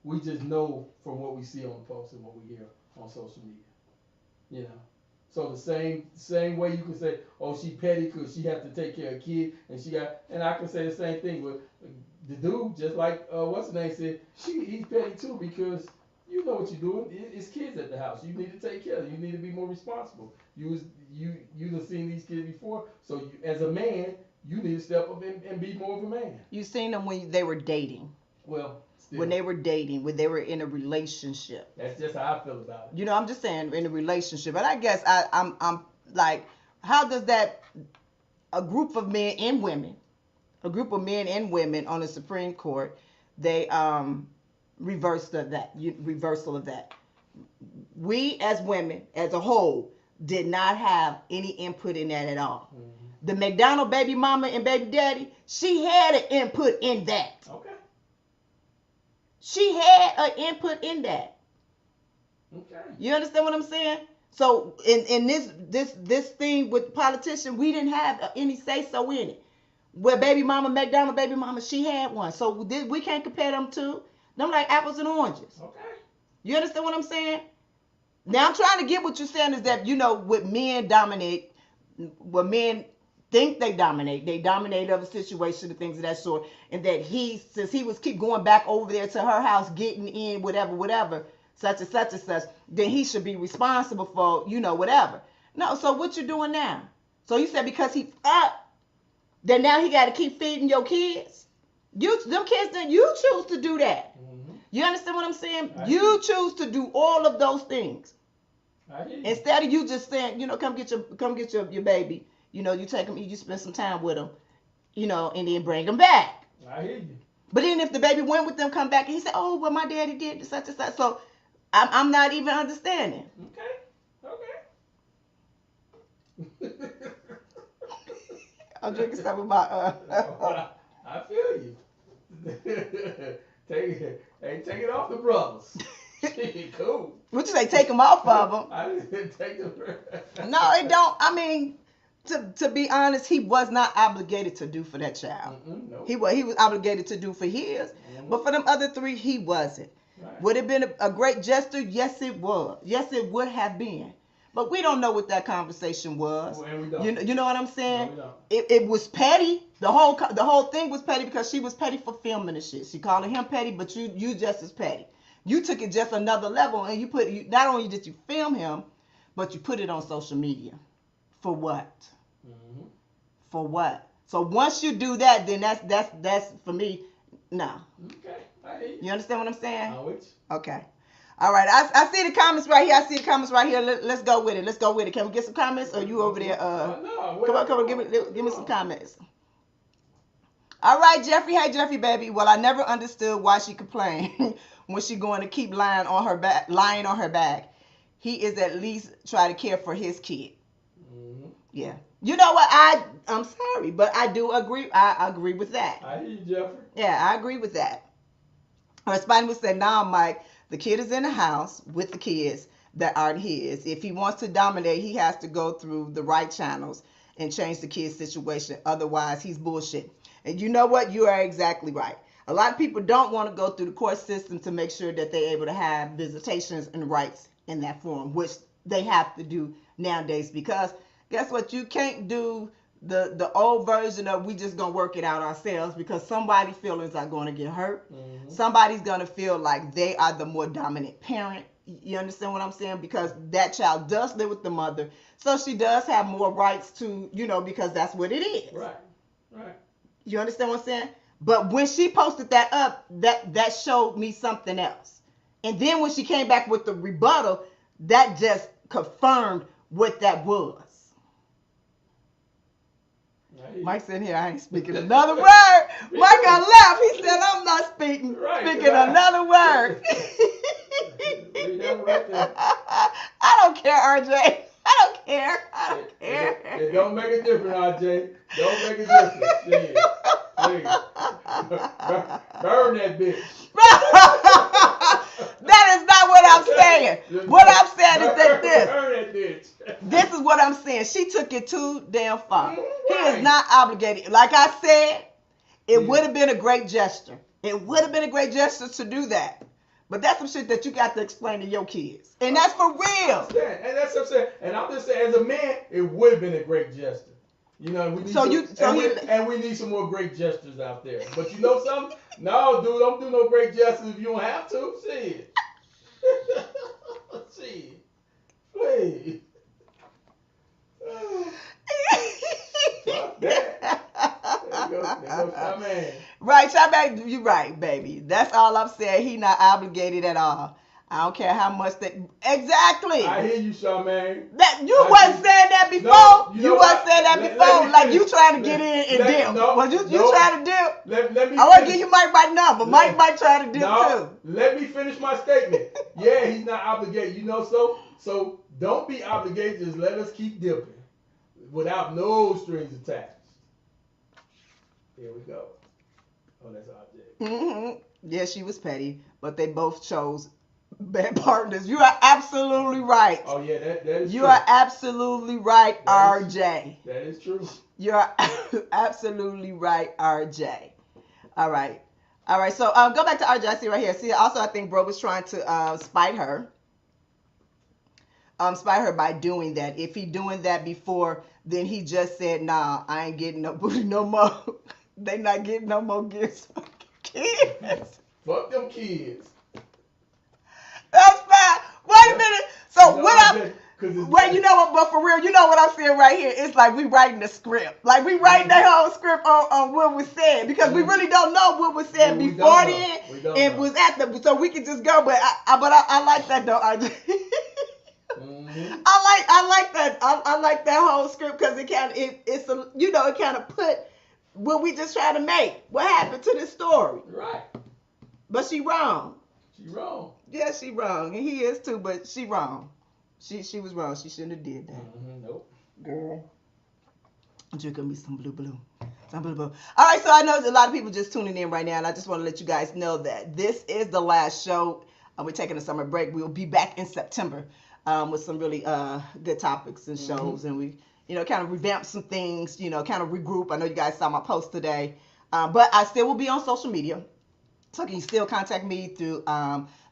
We just know from what we see on the post and what we hear on social media. So the same way you can say, oh, she petty because she has to take care of a kid, and I can say the same thing with the dude, just like what's his name said, he's petty too because you know what you're doing. It's kids at the house. You need to take care of them. You need to be more responsible. You've seen these kids before, so you, as a man, you need to step up and be more of a man.
You seen them when they were dating.
Well, still,
when they were dating, when they were in a relationship.
That's just how I feel about it.
You know, I'm just saying in a relationship. But I guess I'm like, how does that a group of men and women on the Supreme Court, they reversal of that. We as women, as a whole, did not have any input in that at all. Mm-hmm. The McDonald baby mama and baby daddy, she had an input in that.
Okay.
She had an input in that.
Okay.
You understand what I'm saying? So in this thing with politicians, we didn't have any say so in it. Where baby mama, McDonald baby mama, she had one. So we can't compare them two. Them like apples and oranges.
Okay.
You understand what I'm saying? Now I'm trying to get what you're saying is that, you know, what men dominate, what men think they dominate other situations and things of that sort, and that since he was keep going back over there to her house, getting in whatever, such and such and such, then he should be responsible for, you know, whatever. No, so what you doing now? So you said because he up, then now he got to keep feeding your kids? Them kids, then you choose to do that. Mm-hmm. You understand what I'm saying? You choose to do all of those things. Instead of you just saying, you know, come get your baby. You know, you take him, you spend some time with him, you know, and then bring him back.
I hear you.
But then if the baby went with them, come back, and he said, oh, well, my daddy did such and such. So I'm not even understanding.
Okay.
I'm drinking some of my.
I feel you. Take it off the brothers. Cool.
What you say? Take them off of them?
I didn't take them.
No, it don't. I mean, to be honest, he was not obligated to do for that child.
No.
He was obligated to do for his, but for them other three, he wasn't. Right. Would it have been a great gesture? Yes, it was. Yes, it would have been. But we don't know what that conversation was.
Well, and we don't.
You know what I'm saying?
No, we don't.
It was petty. The whole thing was petty because she was petty for filming the shit. She called him petty, but you just as petty. You took it just another level, and you not only did you film him, but you put it on social media. For what? Mm-hmm. For what? So once you do that, then that's for me. No.
Okay. I hear you.
You understand what I'm saying?
I'm with you.
Okay. All right. I see the comments right here. Let's go with it. Can we get some comments? Or you over there?
No.
Come on. Give me some comments. All right, Jeffrey. Hey, Jeffrey, baby. Well, I never understood why she complained when she going to keep lying on her back. He is at least try to care for his kid. Mm-hmm. Yeah. You know what? I'm sorry, but I do agree. I agree with that.
I hear you, Jeffrey.
Yeah, I agree with that. Somebody would say, "Nah, Mike, the kid is in the house with the kids that aren't his. If he wants to dominate, he has to go through the right channels and change the kid's situation. Otherwise, he's bullshit." And you know what? You are exactly right. A lot of people don't want to go through the court system to make sure that they're able to have visitations and rights in that form, which they have to do nowadays. Because guess what? You can't do the old version of we just gonna work it out ourselves, because somebody's feelings are going to get hurt. Mm-hmm. Somebody's going to feel like they are the more dominant parent. You understand what I'm saying? Because that child does live with the mother, so she does have more rights to, you know, because that's what it is.
Right.
You understand what I'm saying? But when she posted that up, that showed me something else. And then when she came back with the rebuttal, that just confirmed what that was. Mike said here, I ain't speaking another word. Mike got left. He said, I'm not speaking another word. I don't care, RJ. I don't care.
It don't make a difference, RJ. Don't make a difference. Please. Burn that bitch.
That is not what I'm saying. What I'm saying is that
burn that bitch.
This is what I'm saying. She took it too damn far.
Right.
He is not obligated. Like I said, it would have been a great gesture. It would have been a great gesture to do that. But that's some shit that you got to explain to your kids. And that's for real.
And that's what I'm saying. And I'm just saying, as a man, it would have been a great gesture. You know, we need and we need some more great gestures out there. But you know something? No, dude, don't do no great gestures if you don't have to. Shit. Shit. Please. Fuck that. There goes my man.
Right, Charmaine, you're right, baby. That's all I'm saying. He not obligated at all. I don't care how much that. Exactly.
I hear you, Charmaine.
That you wasn't saying that before.
No,
you wasn't saying that before. Like you trying to get in and dip. Was you trying to dip?
Let me.
I want to give you Mike my number. Mike might try to dip too.
Let me finish my statement. Yeah, he's not obligated. You know, so don't be obligated. Just let us keep dipping without no strings attached. Here we go. Oh, that's object.
Mm-hmm. Yeah, she was petty, but they both chose bad partners. You are absolutely right.
Oh yeah, that is
you
true.
are absolutely right, RJ.
That is true.
You are absolutely right, RJ. All right. So go back to RJ. I see right here. See, also I think bro was trying to spite her. Spite her by doing that. If he doing that before, then he just said, "Nah, I ain't getting no booty no more." They not getting no more gifts from kids.
Fuck them kids.
That's fine. Wait a minute. So wait, you know what? But for real, you know what I'm saying right here? It's like we writing the script. Like we writing that whole script on what was said because we really don't know what was said before then. It was at the so we can just go. But I like that though.
Mm-hmm.
I like that. I like that whole script because it kind of put what we just trying to make. What happened to this story?
Right.
But she wrong.
She wrong.
Yeah, she wrong, and he is too. But she wrong. She was wrong. She shouldn't have did that.
Mm-hmm. Nope.
Girl, I'm drinking me some blue. Some blue. All right, so I know there's a lot of people just tuning in right now, and I just want to let you guys know that this is the last show. We're taking a summer break. We'll be back in September with some really good topics and shows, and we, kind of revamp some things. Kind of regroup. I know you guys saw my post today, but I still will be on social media, so you can still contact me through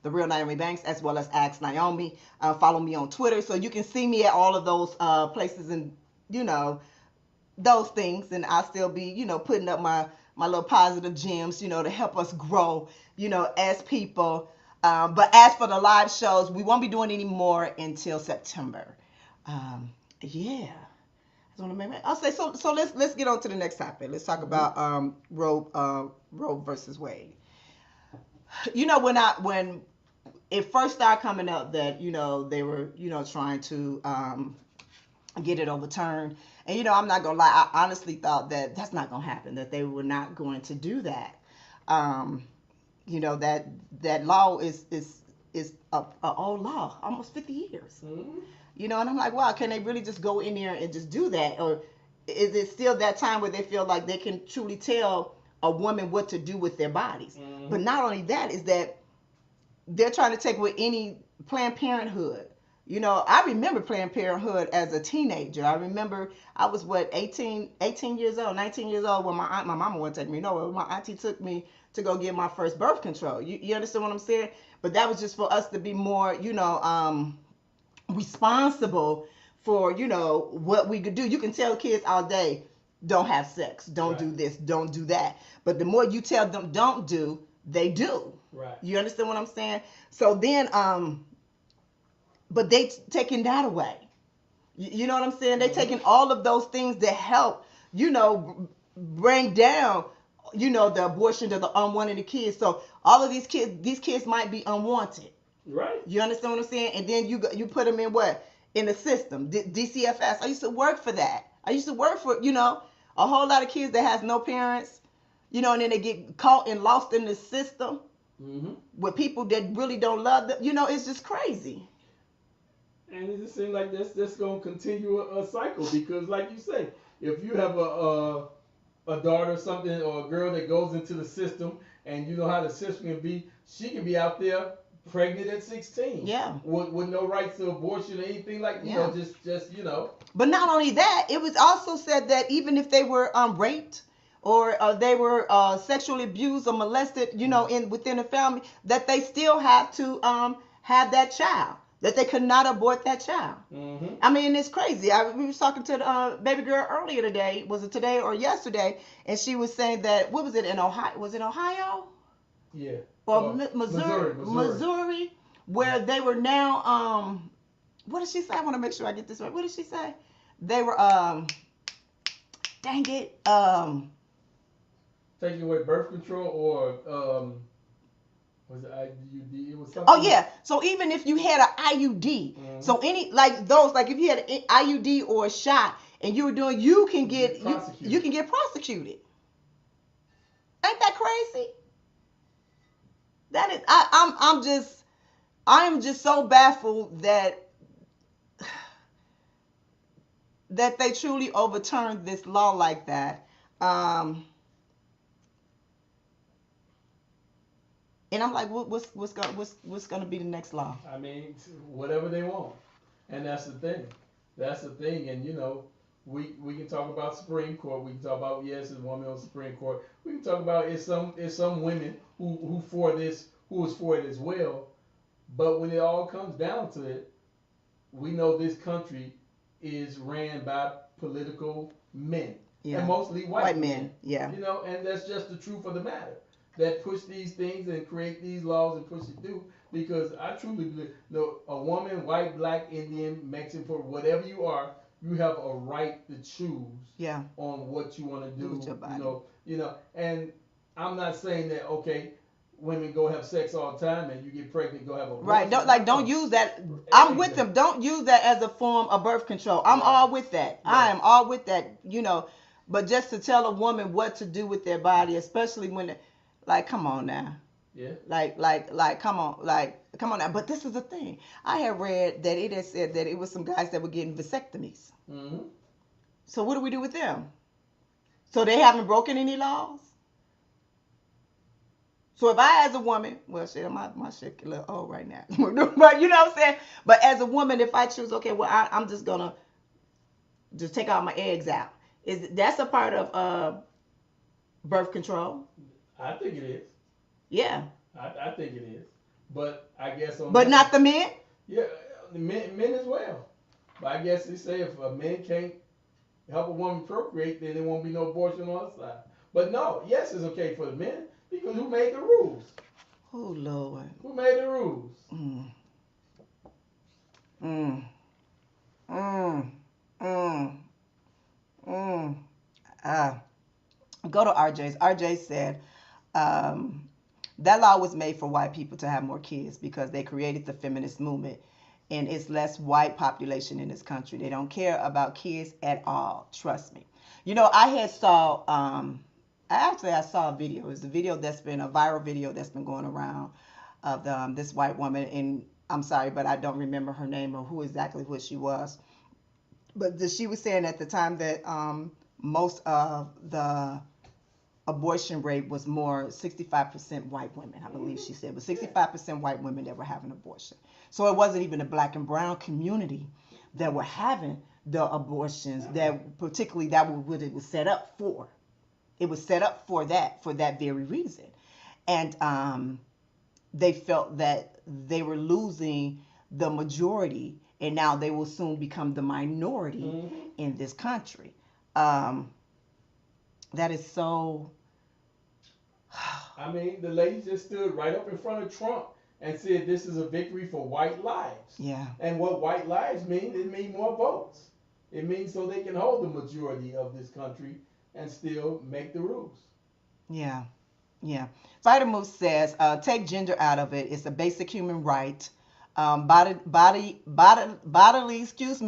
the Real Naomi Banks, as well as Ask Naomi. Follow me on Twitter, so you can see me at all of those places and, those things. And I'll still be, putting up my little positive gems, to help us grow, as people. But as for the live shows, we won't be doing any more until September. Yeah. I'll say, so let's get on to the next topic. Let's talk about Roe versus Wade. When it first started coming up that, they were, trying to get it overturned. And, I'm not going to lie, I honestly thought that that's not going to happen, that they were not going to do that. That law is a old law, almost 50 years.
Mm-hmm.
And I'm like, wow, can they really just go in there and just do that? Or is it still that time where they feel like they can truly tell a woman what to do with their bodies? Mm-hmm. But not only that, is that they're trying to take away any Planned Parenthood. I remember Planned Parenthood as a teenager. I remember I was 18 years old, 19 years old when my mama wouldn't take me nowhere. My auntie took me to go get my first birth control. You understand what I'm saying? But that was just for us to be more, responsible for, what we could do. You can tell kids all day, don't have sex, don't do this, don't do that. But the more you tell them don't do, they do.
Right.
You understand what I'm saying? So then, but they taking that away. You know what I'm saying? They taking all of those things that help, bring down, the abortion to the unwanted kids. So all of these kids might be unwanted.
Right.
You understand what I'm saying? And then you put them in what? In the system, DCFS. I used to work for that. I used to work for, a whole lot of kids that has no parents, and then they get caught and lost in the system with people that really don't love them. It's just crazy.
And it just seems like that's going to continue a cycle because, like you say, if you have a daughter or something or a girl that goes into the system and you know how the system can be, she can be out there pregnant at 16.
Yeah.
With no rights to abortion or anything like, you know, just.
But not only that, it was also said that even if they were raped or they were sexually abused or molested, within the family, that they still have to have that child. that they could not abort that child.
Mm-hmm.
I mean, it's crazy. We was talking to the baby girl earlier today. Was it today or yesterday? And she was saying that, what was it, in Ohio? Was it Ohio?
Yeah.
Or Missouri, where they were now, what did she say? I want to make sure I get this right. What did she say? They were, dang it,
taking away birth control, or was it IUD? It was something.
oh yeah. So even if you had an IUD, so any like those, like if you had an IUD or a shot and you were doing, you can get you can get prosecuted. Ain't that crazy? That is, I am just so baffled that they truly overturned this law like that. And I'm like, what's gonna be the next law?
I mean, whatever they want, and that's the thing. That's the thing, and we can talk about Supreme Court. We can talk about, yes, there's a woman on the Supreme Court. We can talk about it's some women who is for it as well. But when it all comes down to it, we know this country is ran by political men, and mostly white men.
Yeah.
And that's just the truth of the matter. That push these things and create these laws and push it through. Because I truly believe, a woman, white, black, Indian, Mexican, for whatever you are, you have a right to choose on what you want to do
with your body.
And I'm not saying that, okay, women go have sex all the time and you get pregnant, go have a
right. Don't use that. I'm with them. Don't use that as a form of birth control. I'm all with that. Right. I am all with that. But just to tell a woman what to do with their body, especially when, like, come on now.
Yeah.
Like, come on now. But this is the thing. I have read that it has said that it was some guys that were getting vasectomies.
Mm-hmm.
So what do we do with them? So they haven't broken any laws? So if I, as a woman, well, shit, my shit a little old right now. But you know what I'm saying? But as a woman, if I choose, okay, well, I'm just going to just take all my eggs out. That's a part of birth control?
I think it is.
Yeah.
I think it is. But I guess
But not the men?
Yeah, the men as well. But I guess they say if a man can't help a woman procreate, then there won't be no abortion on the side. But no, yes, it's okay for the men, because who made the rules?
Oh, Lord.
Who made the rules?
Go to RJ's. RJ said, that law was made for white people to have more kids because they created the feminist movement, and it's less white population in this country. They don't care about kids at all. Trust me. I had saw, I saw a video. It's a video that's been a viral video that's been going around of this white woman, and I'm sorry, but I don't remember her name or who she was. But she was saying at the time that most of the abortion rate was more 65% white women, I believe she said, but 65% white women that were having abortion. So it wasn't even the black and brown community that were having the abortions, that particularly that was what it was set up for. It was set up for that very reason. And they felt that they were losing the majority, and now they will soon become the minority in this country. That is so...
I mean, the lady just stood right up in front of Trump and said this is a victory for white lives.
Yeah.
And what white lives mean, it means more votes. It means so they can hold the majority of this country and still make the rules.
Yeah. Yeah. Fighter Moose says, take gender out of it. It's a basic human right. Bodily,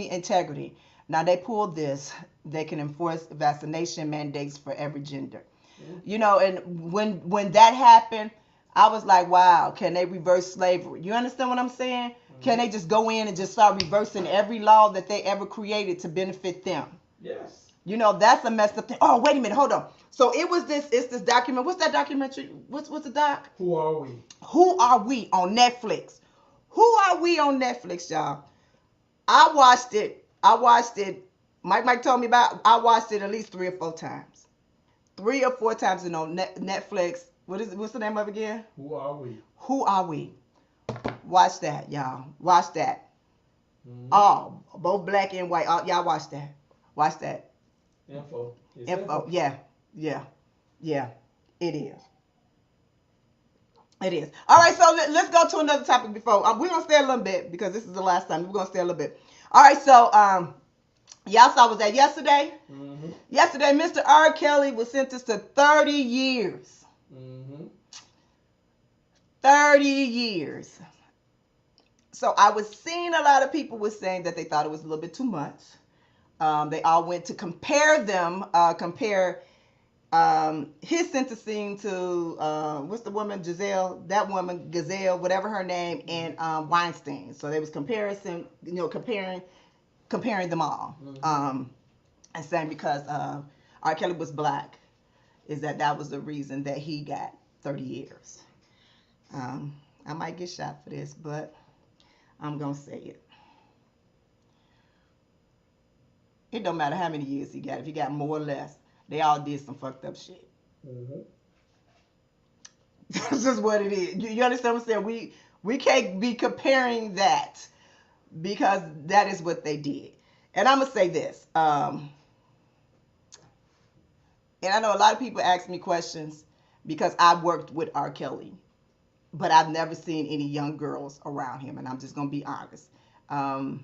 integrity. Now they pulled this. They can enforce vaccination mandates for every gender. And when that happened, I was like, wow, can they reverse slavery? You understand what I'm saying? Can they just go in and just start reversing every law that they ever created to benefit them?
Yes.
That's a messed up thing. Oh, wait a minute, hold on. So it's this document. What's that documentary? What's the doc?
Who Are We?
Who Are We on Netflix? Who Are We on Netflix, y'all? I watched it. Mike told me about. I watched it at least 3 or 4 times. 3 or 4 times on Netflix. What's the name of it again?
Who Are We?
Who Are We? Watch that, y'all. Watch that. All, both black and white. All, y'all watch that. Watch that.
Info.
Info. Yeah. It is. It is. All right, so let's go to another topic before. We're going to stay a little bit because this is the last time. We're going to stay a little bit. All right, so y'all saw, was that yesterday? Mm-hmm. Yesterday, Mr. R. Kelly was sentenced to 30 years. Mm-hmm. 30 years. So I was seeing a lot of people was saying that they thought it was a little bit too much. They all went to compare his sentencing to what's the woman, Giselle, that woman, Gazelle, whatever her name, and Weinstein. So they was comparing them all, and saying because R. Kelly was black, is that was the reason that he got 30 years. I might get shot for this, but I'm gonna say it. It don't matter how many years he got. If he got more or less, they all did some fucked up shit. Mm-hmm. That's just what it is. You understand what I'm saying? We can't be comparing that because that is what they did. And I'm gonna say this. And I know a lot of people ask me questions because I worked with R. Kelly, but I've never seen any young girls around him, and I'm just gonna be honest. I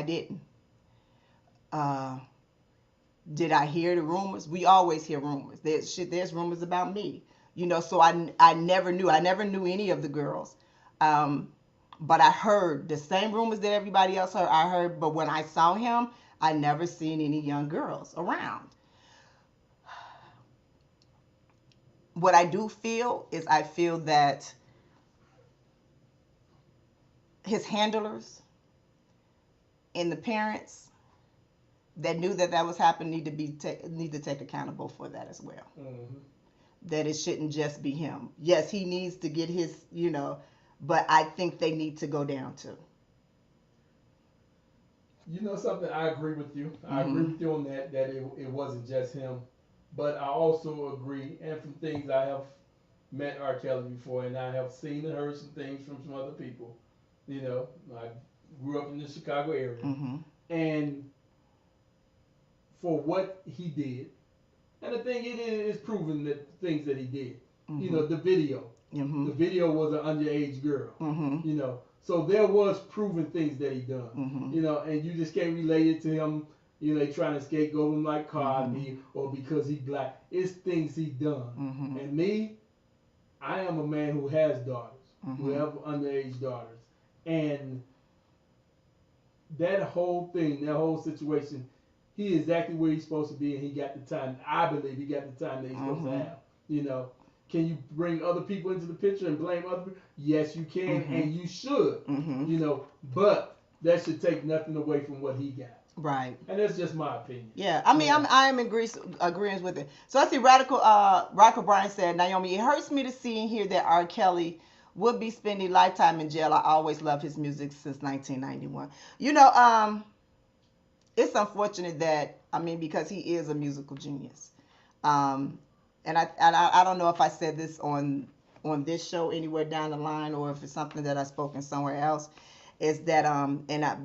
didn't. Did I hear the rumors? We always hear rumors. There's rumors about me, so I never knew. I never knew any of the girls. But I heard the same rumors that everybody else heard. I heard, but when I saw him, I never seen any young girls around. What I do feel is I feel that his handlers and the parents that knew that was happening need to take accountable for that as well. Mm-hmm. That it shouldn't just be him. Yes, he needs to get his, but I think they need to go down too.
You know something? I agree with you. Mm-hmm. I agree with you on that it wasn't just him. But I also agree, and from things I have met R. Kelly before, and I have seen and heard some things from some other people. I grew up in the Chicago area. Mm-hmm. And for what he did, and the thing it is proven that things that he did. Mm-hmm. The video. Mm-hmm. The video was an underage girl. Mm-hmm. So there was proven things that he done. Mm-hmm. And you just can't relate it to him. They trying to scapegoat him like Cosby, mm-hmm. or because he black. It's things he done. Mm-hmm. And me, I am a man who has daughters, mm-hmm. who have underage daughters, and that whole thing, that whole situation. He is exactly where he's supposed to be, and he got the time. I believe he got the time that he's supposed to have. Can you bring other people into the picture and blame other people? Yes, you can, mm-hmm. and you should. Mm-hmm. But that should take nothing away from what he got. Right. And that's just my opinion. Yeah, I mean, I'm in agreement with it. So let's see, Radical Brian said, Nyomi, it hurts me to see and hear that R. Kelly would be spending lifetime in jail. I always loved his music since 1991. It's unfortunate that, because he is a musical genius. And I don't know if I said this on this show anywhere down the line or if it's something that I've spoken somewhere else, is that,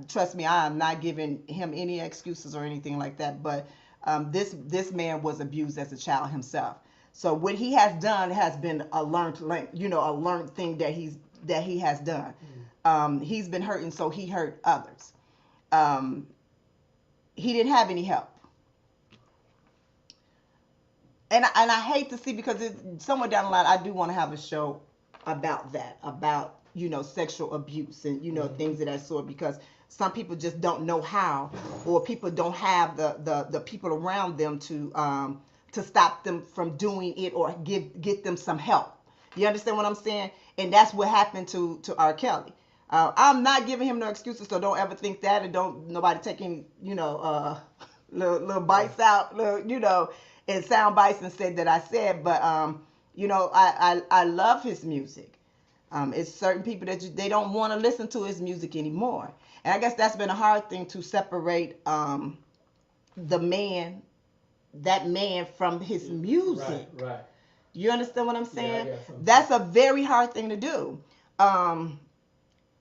trust me, I am not giving him any excuses or anything like that, but this man was abused as a child himself. So what he has done has been a learned thing that he has done. He's been hurting, so he hurt others. He didn't have any help. And I hate to see, because somewhere down the line, I do want to have a show about that, about, sexual abuse and, mm-hmm. things of that sort, because some people just don't know how, or people don't have the people around them to stop them from doing it or get them some help. You understand what I'm saying? And that's what happened to R. Kelly. I'm not giving him no excuses, so don't ever think that, and don't nobody take any, little bites out, and sound bites and say that I said, but I love his music. It's certain people that they don't want to listen to his music anymore, and I guess that's been a hard thing to separate that man from his music. Right. You understand what I'm saying? Yeah, that's a very hard thing to do.
And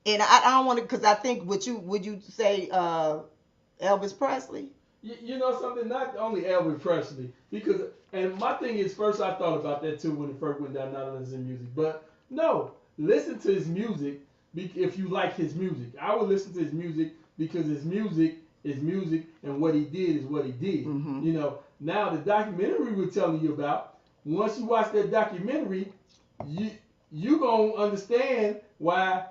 I don't want to, because I think would you say Elvis Presley?
You know something? Not only Elvis Presley, because and my thing is, first I thought about that too when it first went down not listening to music, but no, listen to his music if you like his music. I would listen to his music because his music is music, and what he did is what he did.
Mm-hmm.
You know, now the documentary we're telling you about. Once you watch that documentary, you gonna understand why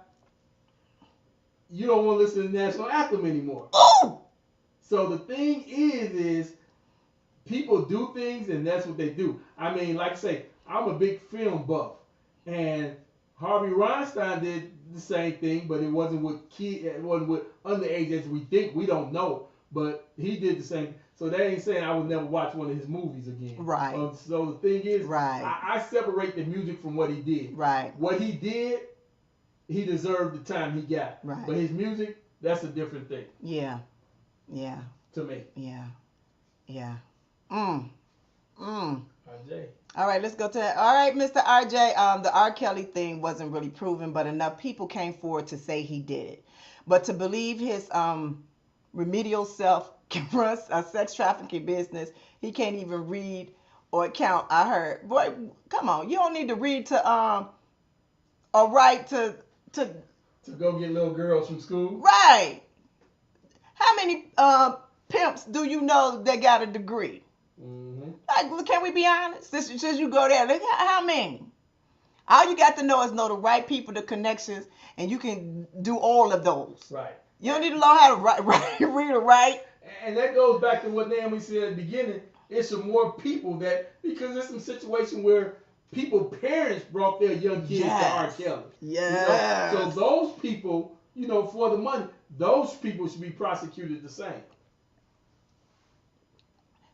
you don't want to listen to the national anthem anymore.
Oh,
So the thing is people do things and that's what they do. I mean, like I say, I'm a big film buff, and Harvey Weinstein did the same thing, but it wasn't with it wasn't with underage as we think. We don't know, but he did the same. So that ain't saying I would never watch one of his movies again.
Right.
So the thing is,
right,
I separate the music from what he did.
right,
What he did, he deserved the time he got.
right.
But his music, that's a different thing.
Yeah, yeah,
To me.
yeah, yeah. Mm.
RJ.
All right, let's go to that. All right, Mr. RJ. The R. Kelly thing wasn't really proven, but enough people came forward to say he did it. But to believe his remedial self can run a sex trafficking business, he can't even read or count. I heard, boy, come on, you don't need to read to or write to
go get little girls from school.
Right. How many pimps do you know that got a degree?
Mm-hmm.
Like, can we be honest? Since you go there, look, how many? All you got to know is know the right people, the connections, and you can do all of those.
Right.
You don't need to know how to read or write.
And that goes back to what Naomi said at the beginning. It's some more people because there's some situation where parents brought their young kids to R. Kelly.
Yes.
You know? So those people, for the money, those people should be prosecuted the same.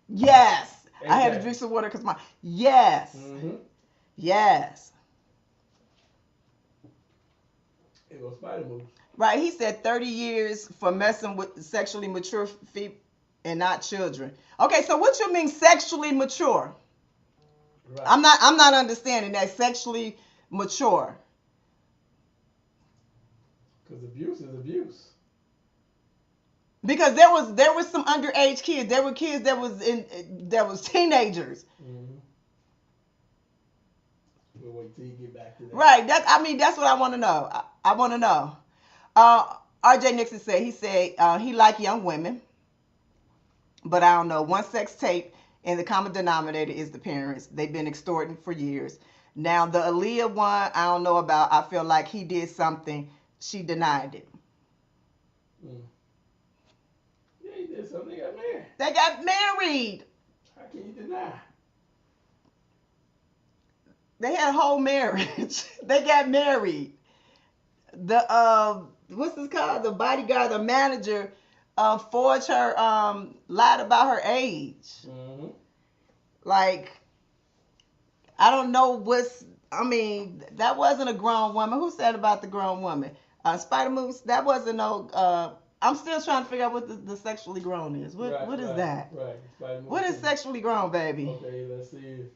Yes.
Exactly.
I had to drink some water because yes.
Mm-hmm.
Yes.
It goes spider moves.
Right. He said 30 years for messing with sexually mature feet and not children. Okay, so what you mean sexually mature?
Right.
I'm not understanding that sexually mature.
Because abuse is abuse.
Because there was some underage kids. There were kids that was teenagers.
Mm-hmm. We'll wait till you get back to that.
Right. That's what I want to know. I want to know. R.J. Nixon said he liked young women, but I don't know. One sex tape, and the common denominator is the parents. They've been extorting for years. Now the Aaliyah one, I don't know about. I feel like he did something. She denied it.
Mm. Yeah, he did something. They got married.
They got married.
How can you deny?
They had a whole marriage. They got married. The what's this called? The bodyguard, the manager, forged her, lied about her age.
Mm-hmm.
Like, I don't know that wasn't a grown woman. Who said about the grown woman? Spider Moose, that wasn't no. I'm still trying to figure out what the sexually grown is. What is that?
Right. Spider Moose.
What is sexually grown, baby?
Okay, let's see.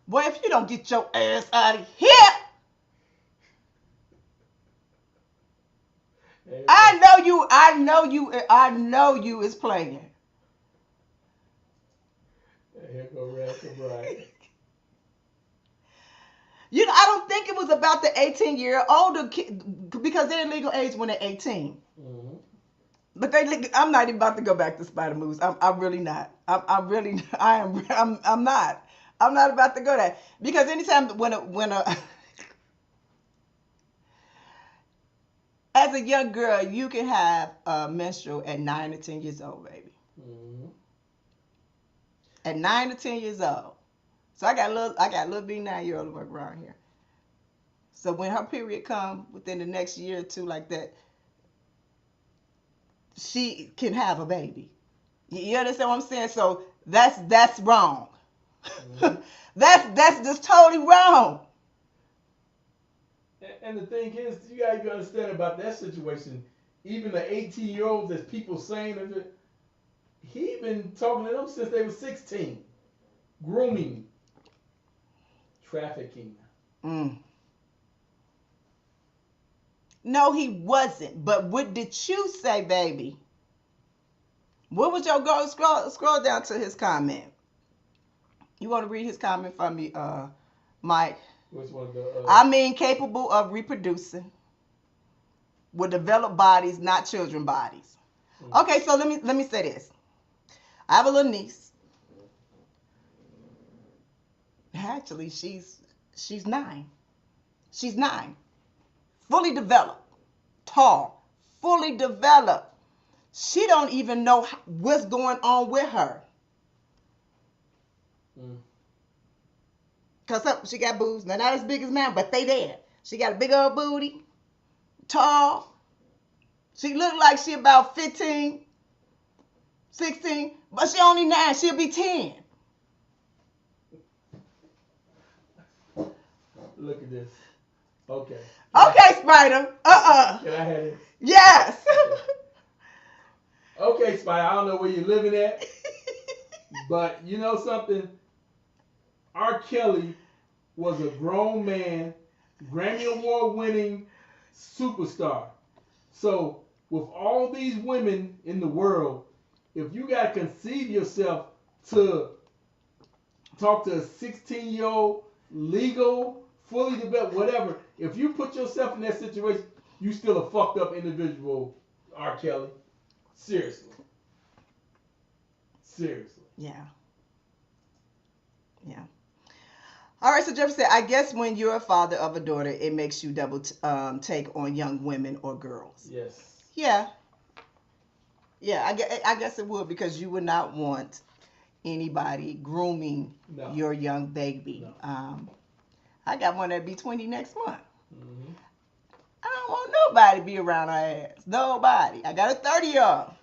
Boy, if you don't get your ass out of here,
Hey,
I know you is playing.
Here go Red Bright.
I don't think it was about the 18-year-old kid, because they're legal age when they're 18.
Mm-hmm.
But I'm not even about to go back to Spider Moose. I'm really not. I'm not. I'm not about to go there, because anytime when a as a young girl, you can have a menstrual at 9 or 10 years old, baby.
Mm-hmm.
At 9 or 10 years old. So I got a little big 9-year-old work around here. So when her period come within the next year or two like that, she can have a baby. You understand what I'm saying? So that's wrong. Mm-hmm. that's just totally wrong.
And the thing is, you gotta understand about that situation. Even the 18-year-olds, as people saying, he been talking to them since they were 16, grooming. trafficking.
No, he wasn't. But what did you say, baby? What was your goal? Scroll down to his comment. You want to read his comment for me, Mike?
Which one?
I mean, capable of reproducing with developed bodies, not children bodies. Okay, so let me say this. I have a little niece. Actually, she's 9. She's 9. Fully developed, tall, fully developed. She don't even know what's going on with her. Cause she got boobs. Now not as big as mine, but they there. She got a big old booty, tall. She look like she about 15, 16, but she only 9. She'll be 10.
Look at this. Okay.
Okay, Spider.
Can I have it?
Yes.
Okay, Spider. I don't know where you're living at, but you know something? R. Kelly was a grown man, Grammy Award winning superstar. So, with all these women in the world, if you got to conceive yourself to talk to a 16-year-old, legal, fully developed, whatever, if you put yourself in that situation, you still a fucked up individual, R. Kelly. Seriously. Seriously.
Yeah. Yeah. All right, so Jeffrey said, I guess when you're a father of a daughter, it makes you double take on young women or girls.
Yes.
Yeah. Yeah, I guess it would, because you would not want anybody grooming your young baby.
No.
I got one that'll be 20 next month.
Mm-hmm.
I don't want nobody to be around her ass. Nobody. I got a 30-year-old.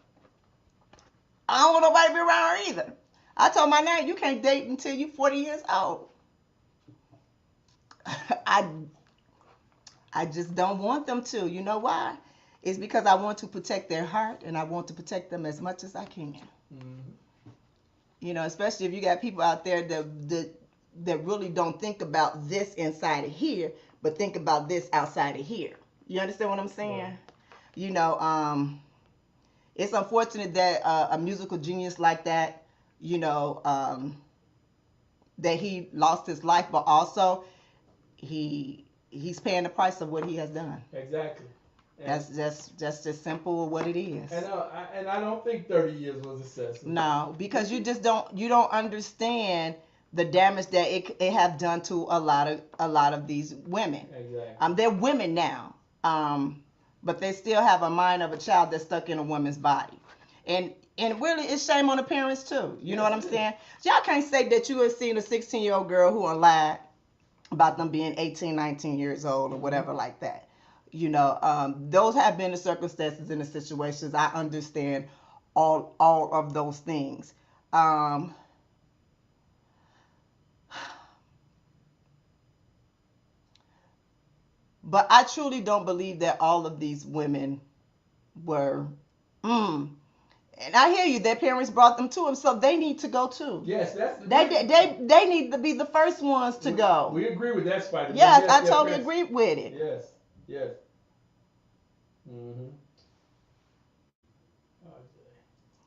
I don't want nobody to be around her either. I told my name, you can't date until you're 40 years old. I just don't want them to. You know why? It's because I want to protect their heart, and I want to protect them as much as I can.
Mm-hmm.
You know, especially if you got people out there that really don't think about this inside of here, but think about this outside of here. You understand what I'm saying? Right. You know, it's unfortunate that a musical genius like that, you know, that he lost his life, but also he's paying the price of what he has done.
Exactly.
And that's just simple what it is.
And I don't think 30 years was excessive.
No, because you don't understand the damage that it have done to a lot of these women.
Exactly.
They're women now, but they still have a mind of a child that's stuck in a woman's body, and really it's shame on the parents too. You know what I'm saying? Y'all can't say that you have seen a 16-year-old girl who lied about them being 18, 19 years old or whatever like that. You know, those have been the circumstances and the situations. I understand all of those things. But I truly don't believe that all of these women were. And I hear you. Their parents brought them to them, so they need to go too.
Yes,
they need to be the first ones to go.
We agree with that, Spider.
Yes, I totally agree with it.
Yes. Mm-hmm.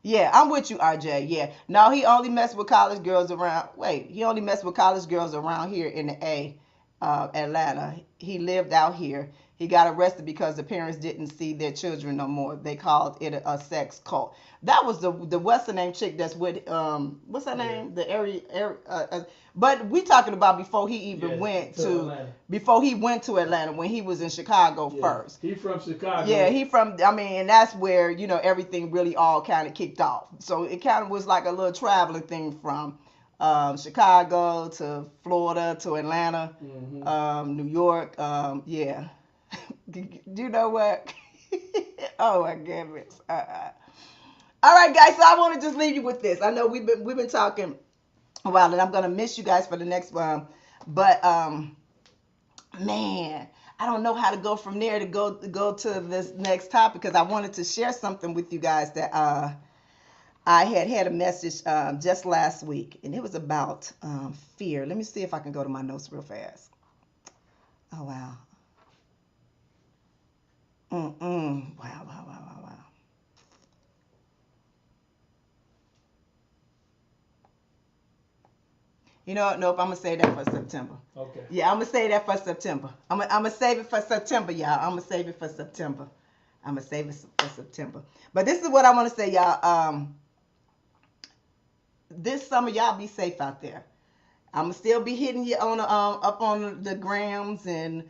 Yeah, I'm with you, RJ. Yeah. No, he only messed with college girls around. He only messed with college girls around here in the Atlanta. He lived out here. He got arrested because the parents didn't see their children no more. They called it a sex cult. That was the what's the name chick that's with what's her name? The but we talking about before he even went to Atlanta, when he was in Chicago first.
He from Chicago.
Yeah, and that's where, you know, everything really all kind of kicked off. So it kind of was like a little traveling thing from Chicago to Florida to Atlanta, New York. Yeah. You know what? Oh my goodness. All right, guys. So I want to just leave you with this. I know we've been talking a while, and I'm gonna miss you guys for the next one. But man, I don't know how to go from there to go to this next topic, because I wanted to share something with you guys that I had a message just last week, and it was about fear. Let me see if I can go to my notes real fast. Oh, wow. Wow. You know what? Nope, I'm going to say that for September.
Okay.
Yeah, I'm going to say that for September. I'm going to save it for September, y'all. I'm going to save it for September. I'm going to save it for September. But this is what I want to say, y'all. This summer, y'all be safe out there. I'm going to still be hitting you on up on the grams and,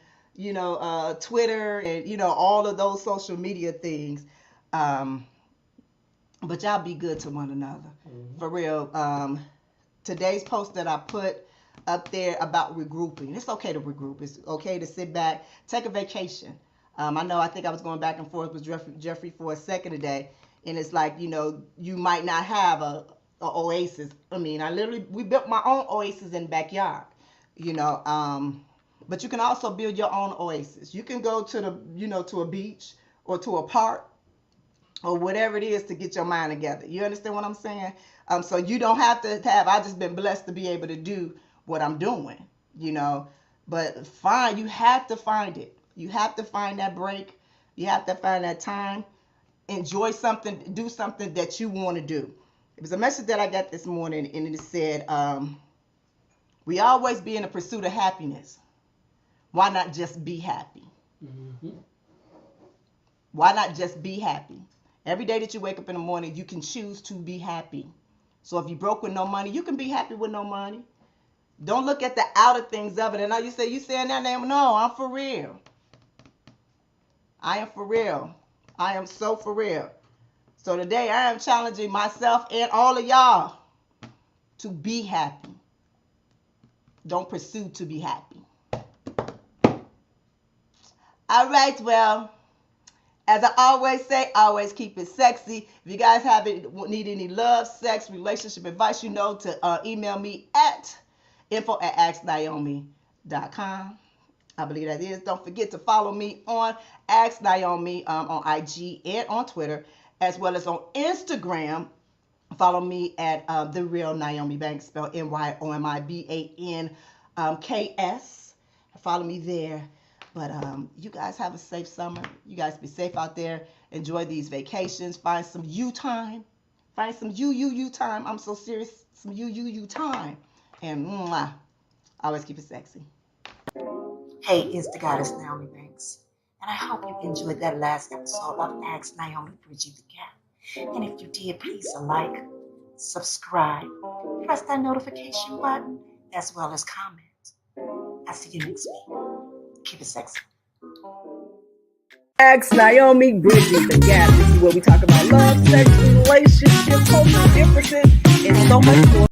Twitter and, all of those social media things. But y'all be good to one another. Mm-hmm. For real. Today's post that I put up there about regrouping. It's okay to regroup. It's okay to sit back, take a vacation. I think I was going back and forth with Jeffrey for a second today, and it's like, you might not have a oasis. I mean, we built my own oasis in the backyard, but you can also build your own oasis. You can go to to a beach or to a park or whatever it is to get your mind together. You understand what I'm saying? So you don't have to have, I've just been blessed to be able to do what I'm doing, but you have to find it. You have to find that break. You have to find that time. Enjoy something, do something that you want to do. It was a message that I got this morning, and it said, we always be in the pursuit of happiness. Why not just be happy? Mm-hmm. Why not just be happy? Every day that you wake up in the morning, you can choose to be happy. So if you're broke with no money, you can be happy with no money. Don't look at the outer things of it. And now you saying that name? No, I'm for real. I am for real. I am so for real. So today I am challenging myself and all of y'all to be happy. Don't pursue to be happy. All right, well, as I always say, always keep it sexy. If you guys need any love, sex, relationship advice, to email me at info@asknaomi.com. I believe that is. Don't forget to follow me on Ask Naomi on IG and on Twitter, as well as on Instagram. Follow me at The Real Naomi Banks, spelled NYOMIBANKS. Follow me there. But you guys have a safe summer. You guys be safe out there. Enjoy these vacations. Find some you time. Find some you time. I'm so serious. Some you time. And always keep it sexy.
Hey, it's the goddess Naomi Banks, and I hope you enjoyed that last episode of Ask Naomi Bridging the Gap. And if you did, please like, subscribe, press that notification button, as well as comment. I'll see you next week. Keep it sexy.
Ask Naomi Bridging the Gap. This is where we talk about love, sex, relationships, cultural differences, and so much more.